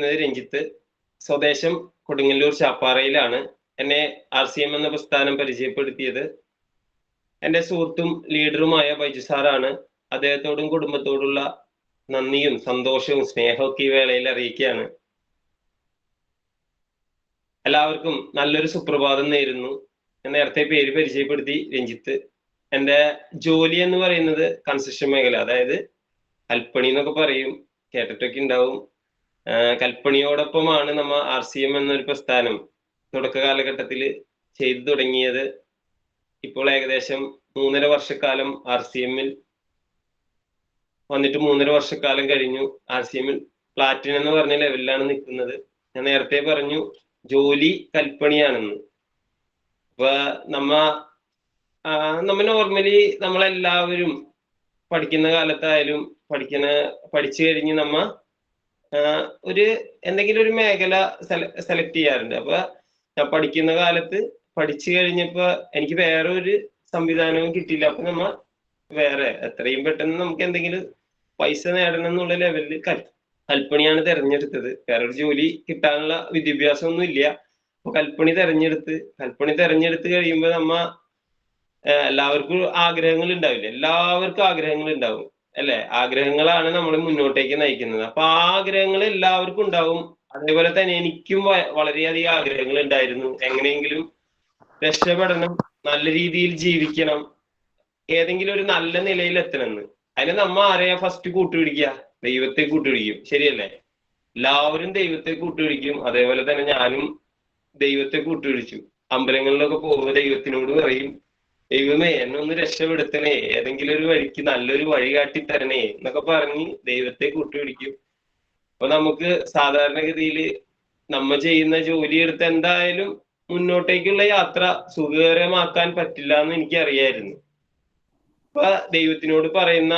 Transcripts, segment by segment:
വരുന്നത് രഞ്ജിത്ത്. സ്വദേശം കൊടുങ്ങല്ലൂർ ചാപ്പാറയിലാണ്. എന്നെ RCM എന്ന പ്രസ്ഥാനം പരിചയപ്പെടുത്തിയത് എൻ്റെ സുഹൃത്തും ലീഡറുമായ ബൈജു സാറാണ്. അദ്ദേഹത്തോടും കുടുംബത്തോടുള്ള നന്ദിയും സന്തോഷവും സ്നേഹമൊക്കെ ഈ വേളയിൽ അറിയിക്കുകയാണ്. എല്ലാവർക്കും നല്ലൊരു സുപ്രഭാതം നേരുന്നു. ഞാൻ നേരത്തെ പേര് പരിചയപ്പെടുത്തി, രഞ്ജിത്ത്. എൻ്റെ ജോലി എന്ന് പറയുന്നത് കൺസ്ട്രക്ഷൻ മേഖല, അതായത് കൽപ്പണി എന്നൊക്കെ പറയും, കേട്ടിട്ടൊക്കെ ഉണ്ടാവും. കൽപ്പണിയോടൊപ്പമാണ് നമ്മ RCM എന്നൊരു പ്രസ്ഥാനം തുടക്ക കാലഘട്ടത്തിൽ ചെയ്തു തുടങ്ങിയത്. ഇപ്പോൾ ഏകദേശം 3.5 വർഷക്കാലം RCM-ൽ വന്നിട്ട് 3.5 വർഷക്കാലം കഴിഞ്ഞു. RCM-ൽ പ്ലാറ്റിനം എന്ന് പറഞ്ഞ ലെവലിലാണ് നിൽക്കുന്നത്. ഞാൻ നേരത്തെ പറഞ്ഞു ജോലി കൽപ്പണിയാണെന്ന്. അപ്പൊ നമ്മ നോർമലി നമ്മളെല്ലാവരും പഠിക്കുന്ന കാലത്തായാലും പഠിച്ചു കഴിഞ്ഞ് നമ്മ ഒരു എന്തെങ്കിലും ഒരു മേഖല സെലക്ട് ചെയ്യാറുണ്ട്. അപ്പൊ ഞാൻ പഠിക്കുന്ന കാലത്ത് പഠിച്ചു കഴിഞ്ഞപ്പോ എനിക്ക് വേറെ ഒരു സംവിധാനവും കിട്ടിയില്ല. അപ്പൊ നമ്മ വേറെ എത്രയും പെട്ടെന്ന് നമുക്ക് എന്തെങ്കിലും പൈസ നേടണം എന്നുള്ള ലെവലിൽ കൽപ്പണിയാണ് തെരഞ്ഞെടുത്തത്. വേറൊരു ജോലി കിട്ടാനുള്ള വിദ്യാഭ്യാസം ഒന്നും ഇല്ല. അപ്പൊ കൽപ്പണി തെരഞ്ഞെടുത്ത് കഴിയുമ്പോൾ നമ്മ എല്ലാവർക്കും ആഗ്രഹങ്ങൾ ഉണ്ടാവില്ല, എല്ലാവർക്കും ആഗ്രഹങ്ങൾ ഉണ്ടാവും അല്ലെ? ആഗ്രഹങ്ങളാണ് നമ്മളെ മുന്നോട്ടേക്ക് നയിക്കുന്നത്. അപ്പൊ ആ ആഗ്രഹങ്ങൾ എല്ലാവർക്കും ഉണ്ടാവും. അതേപോലെ തന്നെ എനിക്കും വളരെയധികം ആഗ്രഹങ്ങൾ ഉണ്ടായിരുന്നു. എങ്ങനെയെങ്കിലും രക്ഷപ്പെടണം, നല്ല രീതിയിൽ ജീവിക്കണം, ഏതെങ്കിലും ഒരു നല്ല നിലയിൽ എത്തണമെന്ന്. അതിന് നമ്മ ആരെയാ ഫസ്റ്റ് കൂട്ടുപിടിക്കുക? ദൈവത്തെ കൂട്ടുപിടിക്കും, ശരിയല്ലേ? എല്ലാവരും ദൈവത്തെ കൂട്ടുപിടിക്കും. അതേപോലെ തന്നെ ഞാനും ദൈവത്തെ കൂട്ടുപിടിച്ചു. അമ്പലങ്ങളിലൊക്കെ പോകുമ്പോൾ ദൈവത്തിനോട് പറയും, ദൈവമേ എന്നെ ഒന്ന് രക്ഷപ്പെടുത്തണേ, ഏതെങ്കിലും ഒരു വഴിക്ക് നല്ലൊരു വഴി കാട്ടി തരണേ എന്നൊക്കെ പറഞ്ഞ് ദൈവത്തെ കൂട്ടുപിടിക്കും. അപ്പൊ നമുക്ക് സാധാരണഗതിയിൽ നമ്മ ചെയ്യുന്ന ജോലി എടുത്ത് എന്തായാലും മുന്നോട്ടേക്കുള്ള യാത്ര സുഖകരമാക്കാൻ പറ്റില്ല എന്ന് എനിക്കറിയായിരുന്നു. അപ്പൊ ദൈവത്തിനോട് പറയുന്ന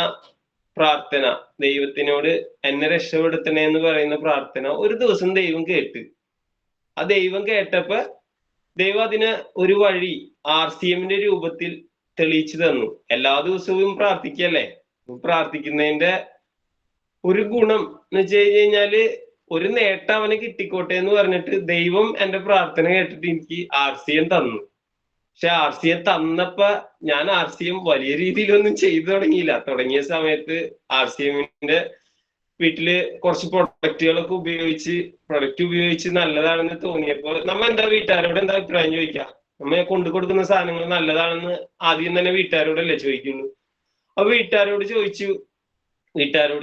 പ്രാർത്ഥന, ദൈവത്തിനോട് എന്നെ രക്ഷപ്പെടുത്തണേ എന്ന് പറയുന്ന പ്രാർത്ഥന ഒരു ദിവസം ദൈവം കേട്ട്. ആ ദൈവം കേട്ടപ്പോ ദൈവം അതിന് ഒരു വഴി RCM-ന്റെ രൂപത്തിൽ തെളിയിച്ചു തന്നു. എല്ലാ ദിവസവും പ്രാർത്ഥിക്കല്ലേ? പ്രാർത്ഥിക്കുന്നതിന്റെ ഒരു ഗുണം എന്ന് വെച്ച് കഴിഞ്ഞാല് ഒരു നേട്ടം അവന് കിട്ടിക്കോട്ടെ എന്ന് പറഞ്ഞിട്ട് ദൈവം എൻ്റെ പ്രാർത്ഥന കേട്ടിട്ട് എനിക്ക് RCM തന്നു. പക്ഷെ RCM തന്നപ്പോ ഞാൻ RCM വലിയ രീതിയിലൊന്നും ചെയ്തു തുടങ്ങിയില്ല. തുടങ്ങിയ സമയത്ത് RCM-ന്റെ വീട്ടില് കുറച്ച് പ്രൊഡക്റ്റുകളൊക്കെ ഉപയോഗിച്ച് നല്ലതാണെന്ന് തോന്നിയപ്പോൾ നമ്മ വീട്ടുകാരോട് എന്താ അഭിപ്രായം ചോദിക്കുക? നമ്മ കൊണ്ടു കൊടുക്കുന്ന സാധനങ്ങൾ നല്ലതാണെന്ന് ആദ്യം തന്നെ വീട്ടുകാരോടല്ലേ ചോദിക്കുള്ളൂ. അപ്പൊ വീട്ടുകാരോട്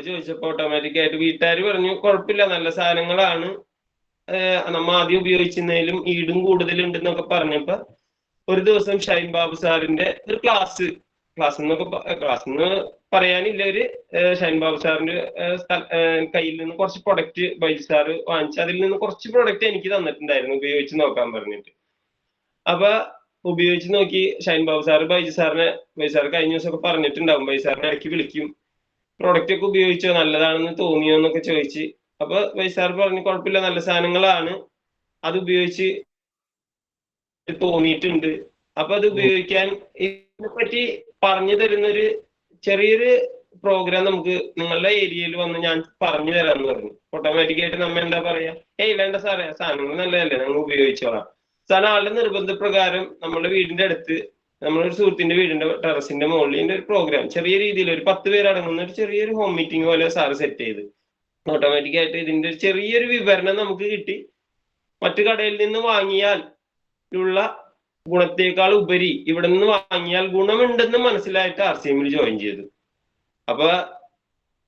ചോദിച്ചപ്പോ ഓട്ടോമാറ്റിക്കായിട്ട് വീട്ടുകാർ പറഞ്ഞു കുഴപ്പമില്ല, നല്ല സാധനങ്ങളാണ്, നമ്മ ആദ്യം ഉപയോഗിക്കുന്നതിലും ഈടും കൂടുതലുണ്ടെന്നൊക്കെ പറഞ്ഞപ്പോ ഒരു ദിവസം ഷൈൻ ബാബു സാറിന്റെ ഒരു ക്ലാസ് എന്ന് പറയാനില്ല, ഒരു ഷൈൻ ബാബു സാറിന്റെ കയ്യിൽ നിന്ന് കുറച്ച് പ്രൊഡക്റ്റ് ബൈജു സാറ് വാങ്ങിച്ച് അതിൽ നിന്ന് കുറച്ച് പ്രൊഡക്റ്റ് എനിക്ക് തന്നിട്ടുണ്ടായിരുന്നു ഉപയോഗിച്ച് നോക്കാൻ പറഞ്ഞിട്ട്. അപ്പൊ ഉപയോഗിച്ച് നോക്കി ഷൈൻ ബാബു സാറ് ബൈജു സാർ കഴിഞ്ഞ ദിവസമൊക്കെ പറഞ്ഞിട്ടുണ്ടാവും, ബൈജു സാറിനെ ഇടയ്ക്ക് വിളിക്കും, പ്രൊഡക്റ്റ് ഒക്കെ ഉപയോഗിച്ചോ, നല്ലതാണെന്ന് തോന്നിയോ എന്നൊക്കെ ചോദിച്ച്. അപ്പൊ ബൈജു സാർ പറഞ്ഞു കുഴപ്പമില്ല, നല്ല സാധനങ്ങളാണ്, അത് ഉപയോഗിച്ച് തോന്നിയിട്ടുണ്ട്. അപ്പൊ അത് ഉപയോഗിക്കാൻ ഇതിനെപ്പറ്റി പറഞ്ഞു തരുന്നൊരു ചെറിയൊരു പ്രോഗ്രാം നമുക്ക് നിങ്ങളുടെ ഏരിയയിൽ വന്ന് ഞാൻ പറഞ്ഞു തരാമെന്ന് പറഞ്ഞു. ഓട്ടോമാറ്റിക്കായിട്ട് നമ്മ എന്താ പറയാ, വേണ്ട സാറേ, സാധനങ്ങൾ നല്ലതല്ലേ, ഞങ്ങൾ ഉപയോഗിച്ചോളാം. സാധനം ആളുടെ നിർബന്ധപ്രകാരം നമ്മുടെ വീടിന്റെ അടുത്ത്, നമ്മളൊരു സുഹൃത്തിന്റെ വീടിന്റെ ടെറസിന്റെ മുകളിൽ ഒരു പ്രോഗ്രാം ചെറിയ രീതിയിൽ ഒരു 10 പേരടങ്ങുന്ന ഒരു ചെറിയൊരു ഹോം മീറ്റിംഗ് പോലെ സാറ് സെറ്റ് ചെയ്ത് ഓട്ടോമാറ്റിക്കായിട്ട് ഇതിന്റെ ചെറിയൊരു വിവരണം നമുക്ക് കിട്ടി. മറ്റു കടയിൽ നിന്ന് വാങ്ങിയാൽ ഉള്ള ഗുണത്തേക്കാൾ ഉപരി ഇവിടെ നിന്ന് വാങ്ങിയാൽ ഗുണമുണ്ടെന്ന് മനസ്സിലായിട്ട് RCM-ൽ ജോയിൻ ചെയ്തു. അപ്പൊ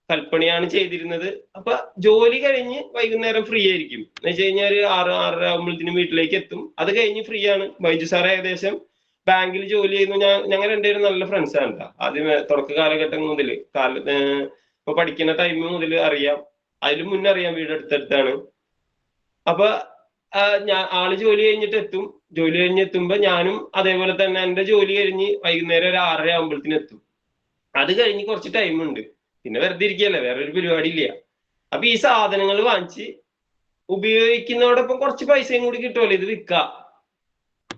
കൽപ്പണിയാണ് ചെയ്തിരുന്നത്. അപ്പൊ ജോലി കഴിഞ്ഞ് വൈകുന്നേരം ഫ്രീ ആയിരിക്കും എന്ന് വെച്ച് കഴിഞ്ഞാൽ 6-6:30 ആകുമ്പോഴത്തേനും വീട്ടിലേക്ക് എത്തും. അത് കഴിഞ്ഞ് ഫ്രീ ആണ്. ബൈജു സാർ ഏകദേശം ബാങ്കിൽ ജോലി ചെയ്യുന്നു. ഞങ്ങൾ രണ്ടുപേരും നല്ല ഫ്രണ്ട്സ് ആണ് കേട്ടോ. ആദ്യം തുടക്ക കാലഘട്ടം മുതൽ ഇപ്പൊ പഠിക്കുന്ന ടൈം മുതൽ അറിയാം, അതിലും മുന്നേ അറിയാം, വീട് അടുത്തടുത്താണ്. അപ്പൊ ആള് ജോലി കഴിഞ്ഞെത്തുമ്പോ ഞാനും അതേപോലെ തന്നെ എന്റെ ജോലി കഴിഞ്ഞ് വൈകുന്നേരം ഒരു 6:30 ആകുമ്പോഴത്തേനും എത്തും. അത് കഴിഞ്ഞ് കുറച്ച് ടൈം ഉണ്ട്, പിന്നെ വെറുതെ ഇരിക്കുകയല്ലേ, വേറൊരു പരിപാടി ഇല്ല. അപ്പൊ ഈ സാധനങ്ങൾ വാങ്ങിച്ച് ഉപയോഗിക്കുന്നതോടൊപ്പം കുറച്ച് പൈസയും കൂടി കിട്ടുമല്ലോ, ഇത്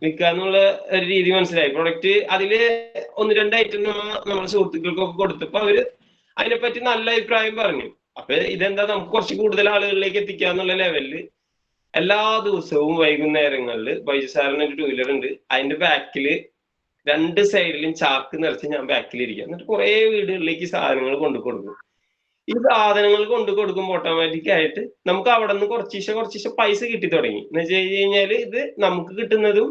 വിൽക്കാന്നുള്ള ഒരു രീതി മനസ്സിലായി. പ്രൊഡക്റ്റ് അതില് 1-2 ഐറ്റം നമ്മുടെ സുഹൃത്തുക്കൾക്കൊക്കെ കൊടുത്തപ്പോ അവര് അതിനെപ്പറ്റി നല്ല അഭിപ്രായം പറഞ്ഞു. അപ്പൊ ഇതെന്താ, നമുക്ക് കുറച്ച് കൂടുതൽ ആളുകളിലേക്ക് എത്തിക്കാന്നുള്ള ലെവലില് എല്ലാ ദിവസവും വൈകുന്നേരങ്ങളിൽ ബൈജു സാറിന് ഒരു 2 വീലർ ഉണ്ട്. അതിന്റെ ബാക്കില് 2 സൈഡിലും ചാക്ക് നിറച്ച് ഞാൻ ബാക്കിലിരിക്കുക. എന്നിട്ട് കുറെ വീടുകളിലേക്ക് സാധനങ്ങൾ കൊണ്ടു കൊടുക്കും. ഈ സാധനങ്ങൾ കൊണ്ടു കൊടുക്കുമ്പോൾ ഓട്ടോമാറ്റിക് ആയിട്ട് നമുക്ക് അവിടെ നിന്ന് കുറച്ചീശെ പൈസ കിട്ടി തുടങ്ങി. എന്ന് വെച്ച് കഴിഞ്ഞാല് ഇത് നമുക്ക് കിട്ടുന്നതും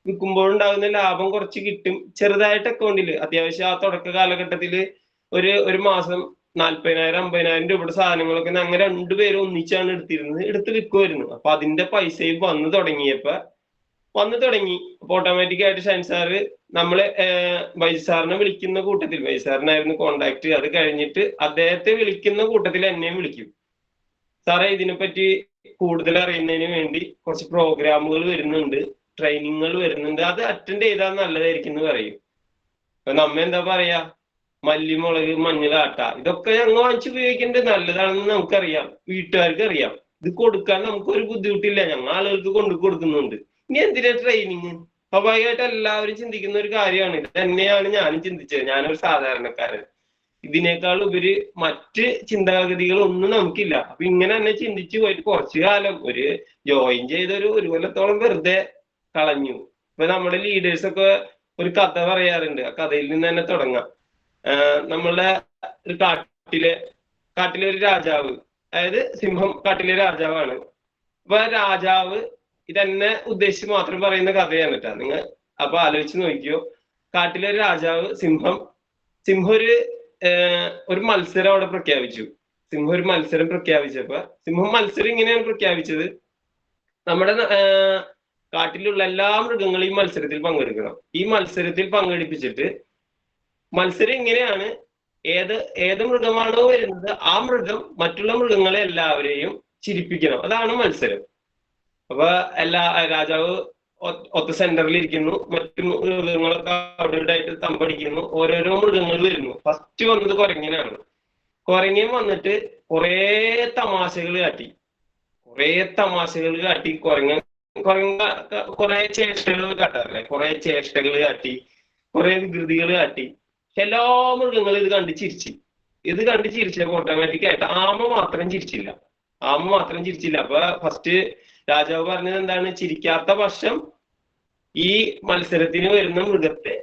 വിൽക്കുമ്പോഴുണ്ടാകുന്ന ലാഭം കുറച്ച് കിട്ടും. ചെറുതായിട്ട് അക്കൗണ്ടില് അത്യാവശ്യം ആ തുടക്ക കാലഘട്ടത്തില് ഒരു മാസം 40,000 50,000 രൂപയുടെ സാധനങ്ങളൊക്കെ അങ്ങനെ 2 പേരും ഒന്നിച്ചാണ് എടുത്ത് വിൽക്കുമായിരുന്നു. അപ്പൊ അതിന്റെ പൈസയും വന്നു തുടങ്ങി. അപ്പൊ ഓട്ടോമാറ്റിക് ആയിട്ട് ഷൈൻ സാറ് നമ്മള് ബൈജു സാറിനെ വിളിക്കുന്ന കൂട്ടത്തിൽ, ബൈജു സാറിനായിരുന്നു കോണ്ടാക്ട്. അത് കഴിഞ്ഞിട്ട് അദ്ദേഹത്തെ വിളിക്കുന്ന കൂട്ടത്തിൽ എന്നെയും വിളിക്കും. സാറേ, ഇതിനെപ്പറ്റി കൂടുതൽ അറിയുന്നതിന് വേണ്ടി കുറച്ച് പ്രോഗ്രാമുകൾ വരുന്നുണ്ട്, ട്രെയിനിങ്ങുകൾ വരുന്നുണ്ട്, അത് അറ്റൻഡ് ചെയ്താൽ നല്ലതായിരിക്കും എന്ന് പറയും. അപ്പൊ നമ്മ എന്താ പറയാ, മല്ലി, മുളക്, മഞ്ഞളാട്ട ഇതൊക്കെ ഞങ്ങൾ വാങ്ങിച്ച് ഉപയോഗിക്കേണ്ടത് നല്ലതാണെന്ന് നമുക്കറിയാം, വീട്ടുകാർക്ക് അറിയാം. ഇത് കൊടുക്കാൻ നമുക്കൊരു ബുദ്ധിമുട്ടില്ല, ഞങ്ങൾ ആളുകൾക്ക് കൊടുക്കുന്നുണ്ട്. ഇനി എന്തിനാ ട്രെയിനിങ്? സ്വാഭാവികമായിട്ട് എല്ലാവരും ചിന്തിക്കുന്ന ഒരു കാര്യമാണ്. ഇത് തന്നെയാണ് ഞാനും ചിന്തിച്ചത്. ഞാനൊരു സാധാരണക്കാരൻ. ഇതിനേക്കാൾ ഉപരി മറ്റ് ചിന്താഗതികളൊന്നും നമുക്കില്ല. അപ്പൊ ഇങ്ങനെ തന്നെ ചിന്തിച്ചു പോയിട്ട് കുറച്ചു കാലം ഒരു ജോയിൻ ചെയ്തൊരു കൊല്ലത്തോളം വെറുതെ കളഞ്ഞു. ഇപ്പൊ നമ്മുടെ ലീഡേഴ്സ് ഒക്കെ ഒരു കഥ പറയാറുണ്ട്. ആ കഥയിൽ നിന്ന് തന്നെ തുടങ്ങാം. നമ്മളുടെ ഒരു കാട്ടിലെ ഒരു രാജാവ്, അതായത് സിംഹം കാട്ടിലെ രാജാവാണ്. അപ്പൊ രാജാവ് ഇതെന്നെ ഉദ്ദേശിച്ച് മാത്രം പറയുന്ന കഥയാണ് കേട്ടോ. നിങ്ങൾ അപ്പൊ ആലോചിച്ച് നോക്കിയോ. കാട്ടിലെ ഒരു രാജാവ് സിംഹം ഒരു മത്സരം അവിടെ പ്രഖ്യാപിച്ചു. സിംഹം ഒരു മത്സരം പ്രഖ്യാപിച്ചപ്പോ മത്സരം ഇങ്ങനെയാണ് പ്രഖ്യാപിച്ചത്: നമ്മുടെ കാട്ടിലുള്ള എല്ലാ മൃഗങ്ങളെയും മത്സരത്തിൽ പങ്കെടുക്കണം. ഈ മത്സരത്തിൽ പങ്കെടുപ്പിച്ചിട്ട് മത്സരം ഇങ്ങനെയാണ്: ഏത് മൃഗമാണോ വരുന്നത് ആ മൃഗം മറ്റുള്ള മൃഗങ്ങളെ എല്ലാവരെയും ചിരിപ്പിക്കണം. അതാണ് മത്സരം. അപ്പൊ രാജാവ് ഒത്ത സെന്ററിൽ ഇരിക്കുന്നു, മറ്റു മൃഗങ്ങളൊക്കെ അവിടെ ഇവിടെ ആയിട്ട് തമ്പടിക്കുന്നു. ഓരോരോ മൃഗങ്ങൾ വരുന്നു. ഫസ്റ്റ് വന്നത് കുരങ്ങനാണ്. കുരങ്ങൻ വന്നിട്ട് കുറെ തമാശകൾ കാട്ടി. കുറെ ചേഷ്ടകൾ കാട്ടാറില്ലേ? കുറെ ചേഷ്ടകൾ കാട്ടി, കുറെ വികൃതികൾ കാട്ടി. എല്ലാ മൃഗങ്ങളും ഇത് കണ്ട് ചിരിച്ചപ്പോ ഓട്ടോമാറ്റിക് ആയിട്ട് ആമ മാത്രം ചിരിച്ചില്ല. അപ്പൊ ഫസ്റ്റ് രാജാവ് പറഞ്ഞത് എന്താണ്? ചിരിക്കാത്ത പക്ഷം ഈ മത്സരത്തിന് വരുന്ന മൃഗത്തെ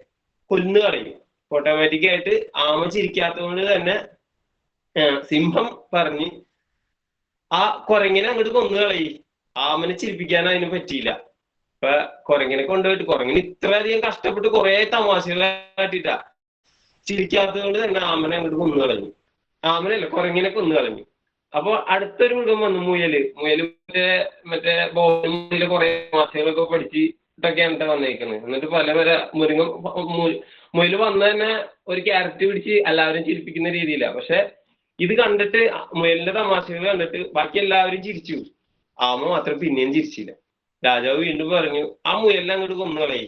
കൊന്നു കളയും. ഓട്ടോമാറ്റിക് ആയിട്ട് ആമ ചിരിക്കാത്തത് കൊണ്ട് തന്നെ സിംഹം പറഞ്ഞ് ആ കുരങ്ങനെ അങ്ങോട്ട് കൊന്നു കളയും. ആമനെ ചിരിപ്പിക്കാൻ അതിന് പറ്റിയില്ല. അപ്പൊ കുരങ്ങനെ കൊണ്ടുപോയിട്ട് കുരങ്ങനെ ഇത്രയധികം കഷ്ടപ്പെട്ട് കുറെ തമാശകൾ കാട്ടിട്ടാ ചിരിക്കാത്തത് കൊണ്ട് തന്നെ ആമനെ അങ്ങോട്ട് കുരങ്ങനെ കൊന്നു കളഞ്ഞു. അപ്പൊ അടുത്തൊരു മൃഗം വന്നു, മുയല്. മറ്റേ ബോധം കുറെ മാസങ്ങളൊക്കെ പഠിച്ചിട്ടൊക്കെയാണ് വന്നേക്കുന്നത്. എന്നിട്ട് പല മുയല് വന്ന തന്നെ ഒരു ക്യാരറ്റ് പിടിച്ച് എല്ലാവരും ചിരിപ്പിക്കുന്ന രീതിയിലാണ്. പക്ഷെ ഇത് കണ്ടിട്ട്, മുയലിന്റെ തമാശകൾ കണ്ടിട്ട് ബാക്കി എല്ലാവരും ചിരിച്ചു, ആമ മാത്രം പിന്നെയും ചിരിച്ചില്ല. രാജാവ് വീണ്ടും പറഞ്ഞു, ആ മുയലിനെ അങ്ങോട്ട് കൊന്നുകളയി.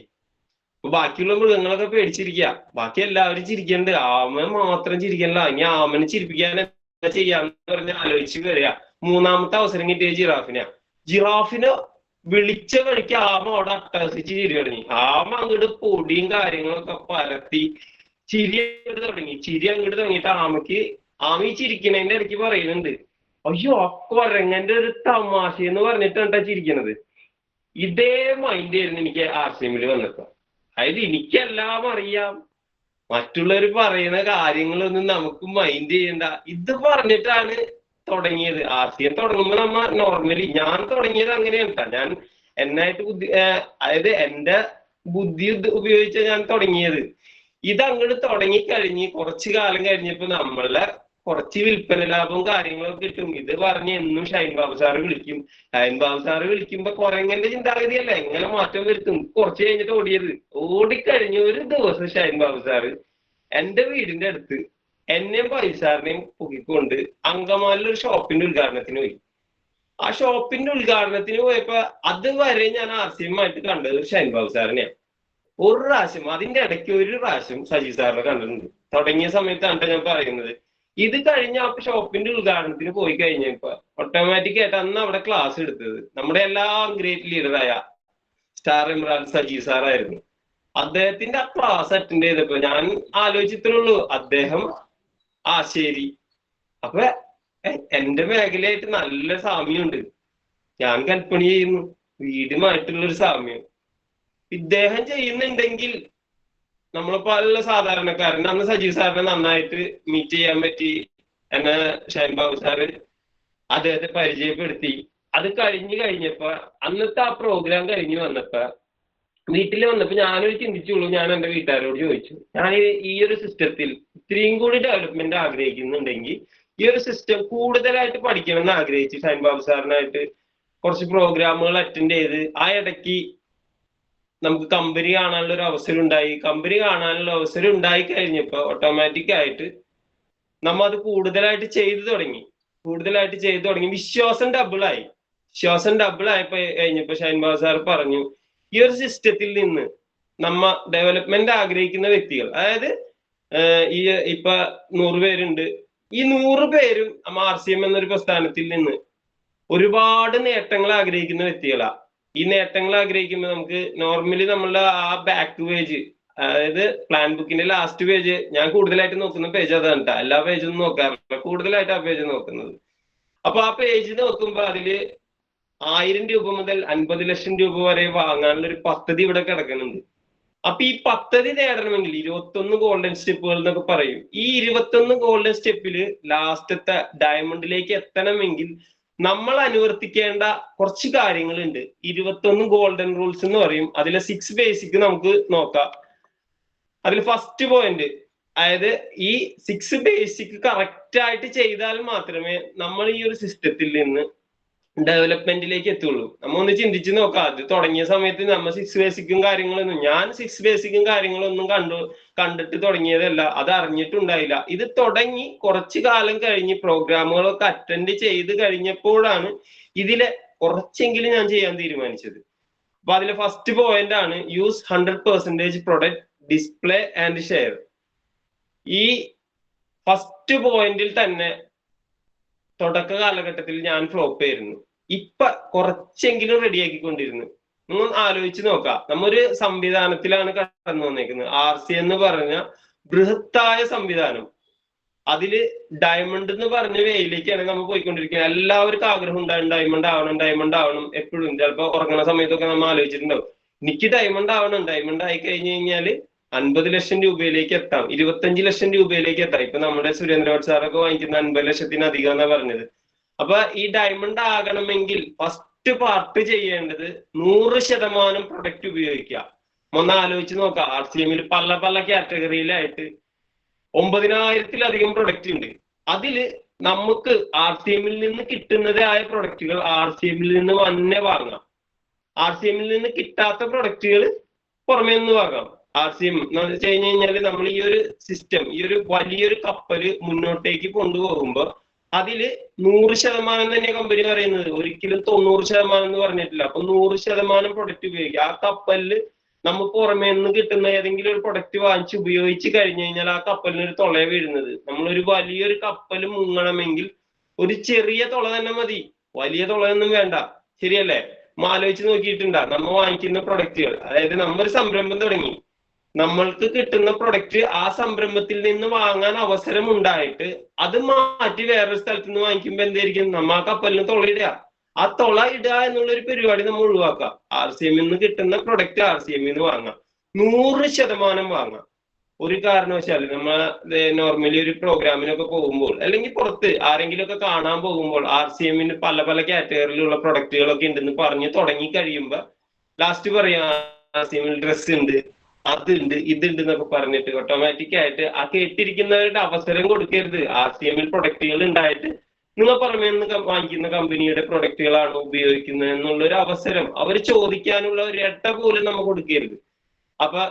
അപ്പൊ ബാക്കിയുള്ള മൃഗങ്ങളൊക്കെ പേടിച്ചിരിക്കുക, ബാക്കി എല്ലാവരും ചിരിക്കണ്ട്, ആമ മാത്രം ചിരിക്കണ്ട. ഇനി ആമനെ ചിരിപ്പിക്കാൻ എന്താ ചെയ്യാന്ന് പറഞ്ഞ് ആലോചിച്ച് വരിക. മൂന്നാമത്തെ അവസരം കിട്ടിയ ജിറാഫിനെ വിളിച്ച വഴിക്ക് ആമ അവിടെ അട്ടഹസിച്ച് ചിരി തുടങ്ങി. ആമ അങ്ങോട്ട് പൊടിയും കാര്യങ്ങളൊക്കെ പരത്തി ചിരി അങ്ങോട്ട് തുടങ്ങിയിട്ട് ആമ ഈ ചിരിക്കണതിന്റെ ഇടയ്ക്ക് പറയുന്നുണ്ട്, അയ്യോ ആ കുരങ്ങന്റെ ഒരു തമാശ എന്ന് പറഞ്ഞിട്ടാ ചിരിക്കണത്. ഇതേ മൈൻഡ് ആയിരുന്നു എനിക്ക് RCMൽ വന്നപ്പോ. അതായത് എനിക്കെല്ലാം അറിയാം, മറ്റുള്ളവർ പറയുന്ന കാര്യങ്ങളൊന്നും നമുക്ക് മൈൻഡ് ചെയ്യണ്ട. ഇത് പറഞ്ഞിട്ടാണ് തുടങ്ങിയത്. RCM തുടങ്ങുമ്പോ നോർമലി ഞാൻ തുടങ്ങിയത് അങ്ങനെയാണ്. ഞാൻ എന്നായിട്ട് അതായത് എന്റെ ബുദ്ധി ഉപയോഗിച്ച ഞാൻ തുടങ്ങിയത്. ഇത് അങ്ങോട്ട് തുടങ്ങിക്കഴിഞ്ഞ് കുറച്ചു കാലം കഴിഞ്ഞപ്പോ നമ്മളെ കുറച്ച് വിൽപ്പന ലാഭവും കാര്യങ്ങളൊക്കെ കിട്ടും. ഇത് പറഞ്ഞ് എന്നും ഷൈൻ ബാബു സാറ് വിളിക്കും. ഷൈൻ ബാബു സാറ് വിളിക്കുമ്പോ കുരങ്ങന്റെ ചിന്താഗതിയല്ല, എങ്ങനെ മാറ്റം വരുത്തും. കുറച്ച് കഴിഞ്ഞിട്ട് ഓടിക്കഴിഞ്ഞ ഒരു ദിവസം ഷൈൻ ബാബു സാറ് എന്റെ വീടിന്റെ അടുത്ത് എന്നെയും പൈസാറിനെയും പൊക്കിക്കൊണ്ട് അങ്കമാലിൽ ഒരു ഷോപ്പിന്റെ ഉദ്ഘാടനത്തിന് പോയി. ആ ഷോപ്പിന്റെ ഉദ്ഘാടനത്തിന് പോയപ്പോ അതുവരെ ഞാൻ RCM ആയിട്ട് കണ്ടത് ഷൈൻ ബാബു സാറിനെയാണ്. ഒരു പ്രാവശ്യം, അതിന്റെ ഇടയ്ക്ക് ഒരു പ്രാവശ്യം സജീവ് സാറിനെ കണ്ടിട്ടുണ്ട്. തുടങ്ങിയ സമയത്താണ് ഞാൻ പറയുന്നത്. ഇത് കഴിഞ്ഞ ആ ഷോപ്പിന്റെ ഉദ്ഘാടനത്തിന് പോയി കഴിഞ്ഞപ്പോ ഓട്ടോമാറ്റിക് ആയിട്ട് അന്ന് അവിടെ ക്ലാസ് എടുത്തത് നമ്മുടെ എല്ലാം ഗ്രേറ്റ് ലീഡറായ സ്റ്റാർ ഇമ്രാൻ സജീവ് സാറായിരുന്നു. അദ്ദേഹത്തിന്റെ ആ ക്ലാസ് അറ്റൻഡ് ചെയ്തപ്പോ ഞാൻ ആലോചിച്ചിട്ടുള്ളൂ, അദ്ദേഹം ശരി. അപ്പൊ എന്റെ മേഖലയായിട്ട് നല്ല സാമ്യമുണ്ട്. ഞാൻ കൽപ്പണി ചെയ്യുന്നു, വീടുമായിട്ടുള്ള ഒരു സാമ്യം ഇദ്ദേഹം ചെയ്യുന്നുണ്ടെങ്കിൽ നമ്മളെപ്പോലുള്ള സാധാരണക്കാരൻ. അന്ന് സജീവ് സാറിനെ നന്നായിട്ട് മീറ്റ് ചെയ്യാൻ പറ്റി. എന്നെ ഷൈൻ ബാബു സാറ് അദ്ദേഹത്തെ പരിചയപ്പെടുത്തി. അത് കഴിഞ്ഞപ്പോ അന്നത്തെ ആ പ്രോഗ്രാം കഴിഞ്ഞ് വന്നപ്പോ വീട്ടിൽ വന്നപ്പോ ഞാനൊരു ചിന്തിച്ചുള്ളൂ. ഞാൻ എന്റെ വീട്ടുകാരോട് ചോദിച്ചു, ഞാൻ ഈ ഒരു സിസ്റ്റത്തിൽ ഇത്രയും കൂടി ഡെവലപ്മെന്റ് ആഗ്രഹിക്കുന്നുണ്ടെങ്കിൽ ഈ ഒരു സിസ്റ്റം കൂടുതലായിട്ട് പഠിക്കണം എന്ന് ആഗ്രഹിച്ചു. ഷൈൻ ബാബു സാറിനായിട്ട് കുറച്ച് പ്രോഗ്രാമുകൾ അറ്റൻഡ് ചെയ്ത് ആ ഇടയ്ക്ക് നമുക്ക് കമ്പനി കാണാനുള്ള ഒരു അവസരം ഉണ്ടായി. കമ്പനി കാണാനുള്ള അവസരം ഉണ്ടായി കഴിഞ്ഞപ്പോ ഓട്ടോമാറ്റിക് ആയിട്ട് നമ്മ അത് കൂടുതലായിട്ട് ചെയ്തു തുടങ്ങി. വിശ്വാസം ഡബിളായി. കഴിഞ്ഞപ്പോ ഷൈൻ ബാബു സാർ പറഞ്ഞു, ഈ ഒരു സിസ്റ്റത്തിൽ നിന്ന് നമ്മ ഡെവലപ്മെന്റ് ആഗ്രഹിക്കുന്ന വ്യക്തികൾ, അതായത് ഈ ഇപ്പൊ 100 പേരുണ്ട്, ഈ 100 പേരും നമ്മ RCM എന്നൊരു പ്രസ്ഥാനത്തിൽ നിന്ന് ഒരുപാട് നേട്ടങ്ങൾ ആഗ്രഹിക്കുന്ന വ്യക്തികളാ. ഈ നേട്ടങ്ങൾ ആഗ്രഹിക്കുമ്പോൾ നമുക്ക് നോർമലി നമ്മളുടെ ആ ബാക്ക് പേജ്, അതായത് പ്ലാൻ ബുക്കിന്റെ ലാസ്റ്റ് പേജ്, ഞാൻ കൂടുതലായിട്ട് നോക്കുന്ന പേജ് അതാണ് കേട്ടോ. എല്ലാ പേജൊന്നും നോക്കാറില്ല, കൂടുതലായിട്ട് ആ പേജ് നോക്കുന്നത്. അപ്പൊ ആ പേജ് നോക്കുമ്പോ അതില് 1000 രൂപ മുതൽ 50 ലക്ഷം രൂപ വരെ വാങ്ങാനുള്ള ഒരു പദ്ധതി ഇവിടെ കിടക്കുന്നുണ്ട്. അപ്പൊ ഈ പദ്ധതി നേടണമെങ്കിൽ 21 ഗോൾഡൻ സ്റ്റെപ്പുകൾ എന്നൊക്കെ പറയും. ഈ 21 ഗോൾഡൻ സ്റ്റെപ്പില് ലാസ്റ്റത്തെ ഡയമണ്ടിലേക്ക് എത്തണമെങ്കിൽ നമ്മൾ അനുവർത്തിക്കേണ്ട കുറച്ച് കാര്യങ്ങളുണ്ട്. 21 ഗോൾഡൻ റൂൾസ് എന്ന് പറയും. അതിലെ 6 ബേസിക് നമുക്ക് നോക്കാം. അതിൽ ഫസ്റ്റ് പോയിന്റ്, അതായത് ഈ 6 ബേസിക് കറക്റ്റ് ആയിട്ട് ചെയ്താൽ മാത്രമേ നമ്മൾ ഈ ഒരു സിസ്റ്റത്തിൽ നിന്ന് ഡെവലപ്മെന്റിലേക്ക് എത്തുള്ളൂ. നമ്മ ഒന്ന് ചിന്തിച്ച് നോക്കാം. അത് തുടങ്ങിയ സമയത്ത് നമ്മൾ 6 ബേസിക്കും കാര്യങ്ങളൊന്നും കണ്ടിട്ട് തുടങ്ങിയതല്ല, അത് അറിഞ്ഞിട്ടുണ്ടായില്ല. ഇത് തുടങ്ങി കുറച്ചു കാലം കഴിഞ്ഞ് പ്രോഗ്രാമുകളൊക്കെ അറ്റൻഡ് ചെയ്ത് കഴിഞ്ഞപ്പോഴാണ് ഇതിലെ കുറച്ചെങ്കിലും ഞാൻ ചെയ്യാൻ തീരുമാനിച്ചത്. അപ്പൊ അതിലെ ഫസ്റ്റ് പോയിന്റ് ആണ് use 100% product display and share. ഈ ഫസ്റ്റ് പോയിന്റിൽ തന്നെ തുടക്ക കാലഘട്ടത്തിൽ ഞാൻ ഫ്ലോപ്പ് ആയിരുന്നു. ഇപ്പൊ കുറച്ചെങ്കിലും റെഡിയാക്കിക്കൊണ്ടിരുന്നു. നിങ്ങൾ ആലോചിച്ച് നോക്കാം, നമ്മൊരു സംവിധാനത്തിലാണ് കടന്നു വന്നേക്കുന്നത്. RC എന്ന് പറഞ്ഞ ബൃഹത്തായ സംവിധാനം. അതില് ഡയമണ്ട് എന്ന് പറഞ്ഞ വേയിലേക്കാണ് നമ്മൾ പോയിക്കൊണ്ടിരിക്കുന്നത്. എല്ലാവർക്കും ആഗ്രഹം ഉണ്ടാകും, ഡയമണ്ട് ആവണം എപ്പോഴും. ചിലപ്പോ ഉറങ്ങുന്ന സമയത്തൊക്കെ നമ്മൾ ആലോചിച്ചിട്ടുണ്ടാവും, എനിക്ക് ഡയമണ്ട് ആവണം. ഡയമണ്ട് ആയി കഴിഞ്ഞു കഴിഞ്ഞാല് 50 ലക്ഷം രൂപയിലേക്ക് എത്താം, 25 ലക്ഷം രൂപയിലേക്ക് എത്താം. ഇപ്പൊ നമ്മുടെ സുരേന്ദ്രഭട്ട് സാറൊക്കെ വാങ്ങിക്കുന്ന 50 ലക്ഷത്തിനധികം എന്നാ പറഞ്ഞത്. അപ്പൊ ഈ ഡയമണ്ട് ആകണമെങ്കിൽ ഫസ്റ്റ് പാർട്ട് ചെയ്യേണ്ടത് 100% പ്രൊഡക്റ്റ് ഉപയോഗിക്കുക. ഒന്ന് ആലോചിച്ച് നോക്കാം, RCM പല കാറ്റഗറിയിലായിട്ട് 9000-ത്തിലധികം പ്രൊഡക്റ്റ് ഉണ്ട്. അതില് നമുക്ക് RCM നിന്ന് കിട്ടുന്നതായ പ്രൊഡക്റ്റുകൾ RCM നിന്ന് തന്നെ വാങ്ങാം. RCM നിന്ന് കിട്ടാത്ത പ്രൊഡക്റ്റുകൾ പുറമേ നിന്ന് വാങ്ങാം. RCM എന്ന് വെച്ച് കഴിഞ്ഞാൽ നമ്മൾ ഈ ഒരു സിസ്റ്റം, ഈ ഒരു വലിയൊരു കപ്പല് മുന്നോട്ടേക്ക് കൊണ്ടുപോകുമ്പോ അതില് 100% തന്നെ കമ്പനി പറയുന്നത്, ഒരിക്കലും 90% എന്ന് പറഞ്ഞിട്ടില്ല. അപ്പൊ 100% പ്രൊഡക്റ്റ് ഉപയോഗിക്കുക. ആ കപ്പലില് നമ്മൾ പുറമേ നിന്ന് കിട്ടുന്ന ഏതെങ്കിലും ഒരു പ്രൊഡക്റ്റ് വാങ്ങിച്ച് ഉപയോഗിച്ച് കഴിഞ്ഞു കഴിഞ്ഞാൽ ആ കപ്പലിന് ഒരു തുള വീഴുന്നത്. നമ്മളൊരു വലിയൊരു കപ്പൽ മുങ്ങണമെങ്കിൽ ഒരു ചെറിയ തുള തന്നെ മതി, വലിയ തുളയൊന്നും വേണ്ട. ശരിയല്ലേ? ആലോചിച്ച് നോക്കിയിട്ടുണ്ടാ നമ്മ വാങ്ങിക്കുന്ന പ്രൊഡക്റ്റുകൾ, അതായത് നമ്മൊരു സംരംഭം തുടങ്ങി, നമ്മൾക്ക് കിട്ടുന്ന പ്രൊഡക്റ്റ് ആ സംരംഭത്തിൽ നിന്ന് വാങ്ങാൻ അവസരം ഉണ്ടായിട്ട് അത് മാറ്റി വേറൊരു സ്ഥലത്ത് നിന്ന് വാങ്ങിക്കുമ്പോ എന്തായിരിക്കും, നമ്മ ആ കപ്പലിന് തുളയിടുക. ആ തുള ഇടുക എന്നുള്ളൊരു പരിപാടി നമ്മൾ ഒഴിവാക്കാം. RCM നിന്ന് കിട്ടുന്ന പ്രൊഡക്റ്റ് RCM നിന്ന് വാങ്ങാം, 100% വാങ്ങാം. ഒരു കാരണവശാലും നമ്മൾ നോർമലി ഒരു പ്രോഗ്രാമിനൊക്കെ പോകുമ്പോൾ അല്ലെങ്കിൽ പുറത്ത് ആരെങ്കിലും ഒക്കെ കാണാൻ പോകുമ്പോൾ RCM പല കാറ്റഗറിയിലുള്ള പ്രൊഡക്റ്റുകളൊക്കെ ഉണ്ടെന്ന് പറഞ്ഞ് തുടങ്ങി കഴിയുമ്പോ ലാസ്റ്റ് പറയാം RCM ഡ്രസ് ഉണ്ട്, അതുണ്ട്, ഇതുണ്ട് എന്നൊക്കെ പറഞ്ഞിട്ട് ഓട്ടോമാറ്റിക് ആയിട്ട് ആ കേട്ടിരിക്കുന്നവരുടെ അവസരം കൊടുക്കരുത്. RCM പ്രൊഡക്റ്റുകൾ ഉണ്ടായിട്ട് നിങ്ങൾ പുറമേ നിന്ന് വാങ്ങിക്കുന്ന കമ്പനിയുടെ പ്രൊഡക്റ്റുകളാണ് ഉപയോഗിക്കുന്നത് എന്നുള്ളൊരു അവസരം അവർ ചോദിക്കാനുള്ള ഒരു ഇട പോലും നമ്മൾ കൊടുക്കരുത്. അപ്പൊ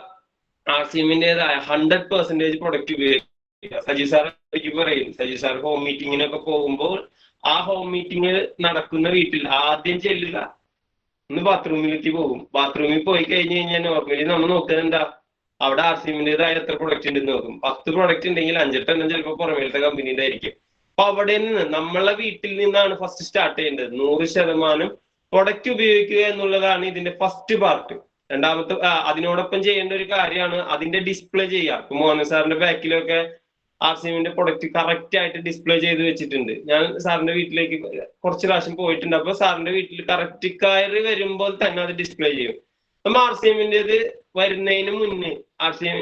RCMന്റേതായ 100% പ്രൊഡക്റ്റ് ഉപയോഗിക്കുക. സജീവ് സാർ പറയും, സജീവ് സാർ ഹോം മീറ്റിങ്ങിനൊക്കെ പോകുമ്പോൾ ആ ഹോം മീറ്റിംഗ് നടക്കുന്ന വീട്ടിൽ ആദ്യം ചെല്ലുക, ഒന്ന് ബാത്റൂമിലേക്ക് പോകും. ബാത്റൂമിൽ പോയി കഴിഞ്ഞു കഴിഞ്ഞാൽ നോർമലി നമ്മൾ നോക്കുന്നത് എന്താ, അവിടെ RCMന്റേതായ എത്ര പ്രൊഡക്റ്റ് ഉണ്ടെന്ന് നോക്കും. 10 പ്രൊഡക്റ്റ് ഉണ്ടെങ്കിൽ 5-8 ചിലപ്പോൾ പുറമേലത്തെ കമ്പനിയുടെ ആയിരിക്കും. അപ്പൊ അവിടെ നിന്ന് നമ്മളെ വീട്ടിൽ നിന്നാണ് ഫസ്റ്റ് സ്റ്റാർട്ട് ചെയ്യേണ്ടത്. 100% പ്രൊഡക്റ്റ് ഉപയോഗിക്കുക എന്നുള്ളതാണ് ഇതിന്റെ ഫസ്റ്റ് പാർട്ട്. രണ്ടാമത്തെ അതിനോടൊപ്പം ചെയ്യേണ്ട ഒരു കാര്യമാണ് അതിന്റെ ഡിസ്പ്ലേ ചെയ്യുക. ഇപ്പൊ മോഹൻ സാറിന്റെ ബാക്കിലൊക്കെ RCMന്റെ പ്രൊഡക്റ്റ് കറക്റ്റ് ആയിട്ട് ഡിസ്പ്ലേ ചെയ്ത് വെച്ചിട്ടുണ്ട്. ഞാൻ സാറിന്റെ വീട്ടിലേക്ക് കുറച്ച് പ്രാവശ്യം പോയിട്ടുണ്ട്. അപ്പൊ സാറിന്റെ വീട്ടിൽ കറക്റ്റ് കയറി വരുമ്പോൾ തന്നെ അത് ഡിസ്പ്ലേ ചെയ്യും. നമ്മ RCMന്റേത് വരുന്നതിന് മുന്നേ RCM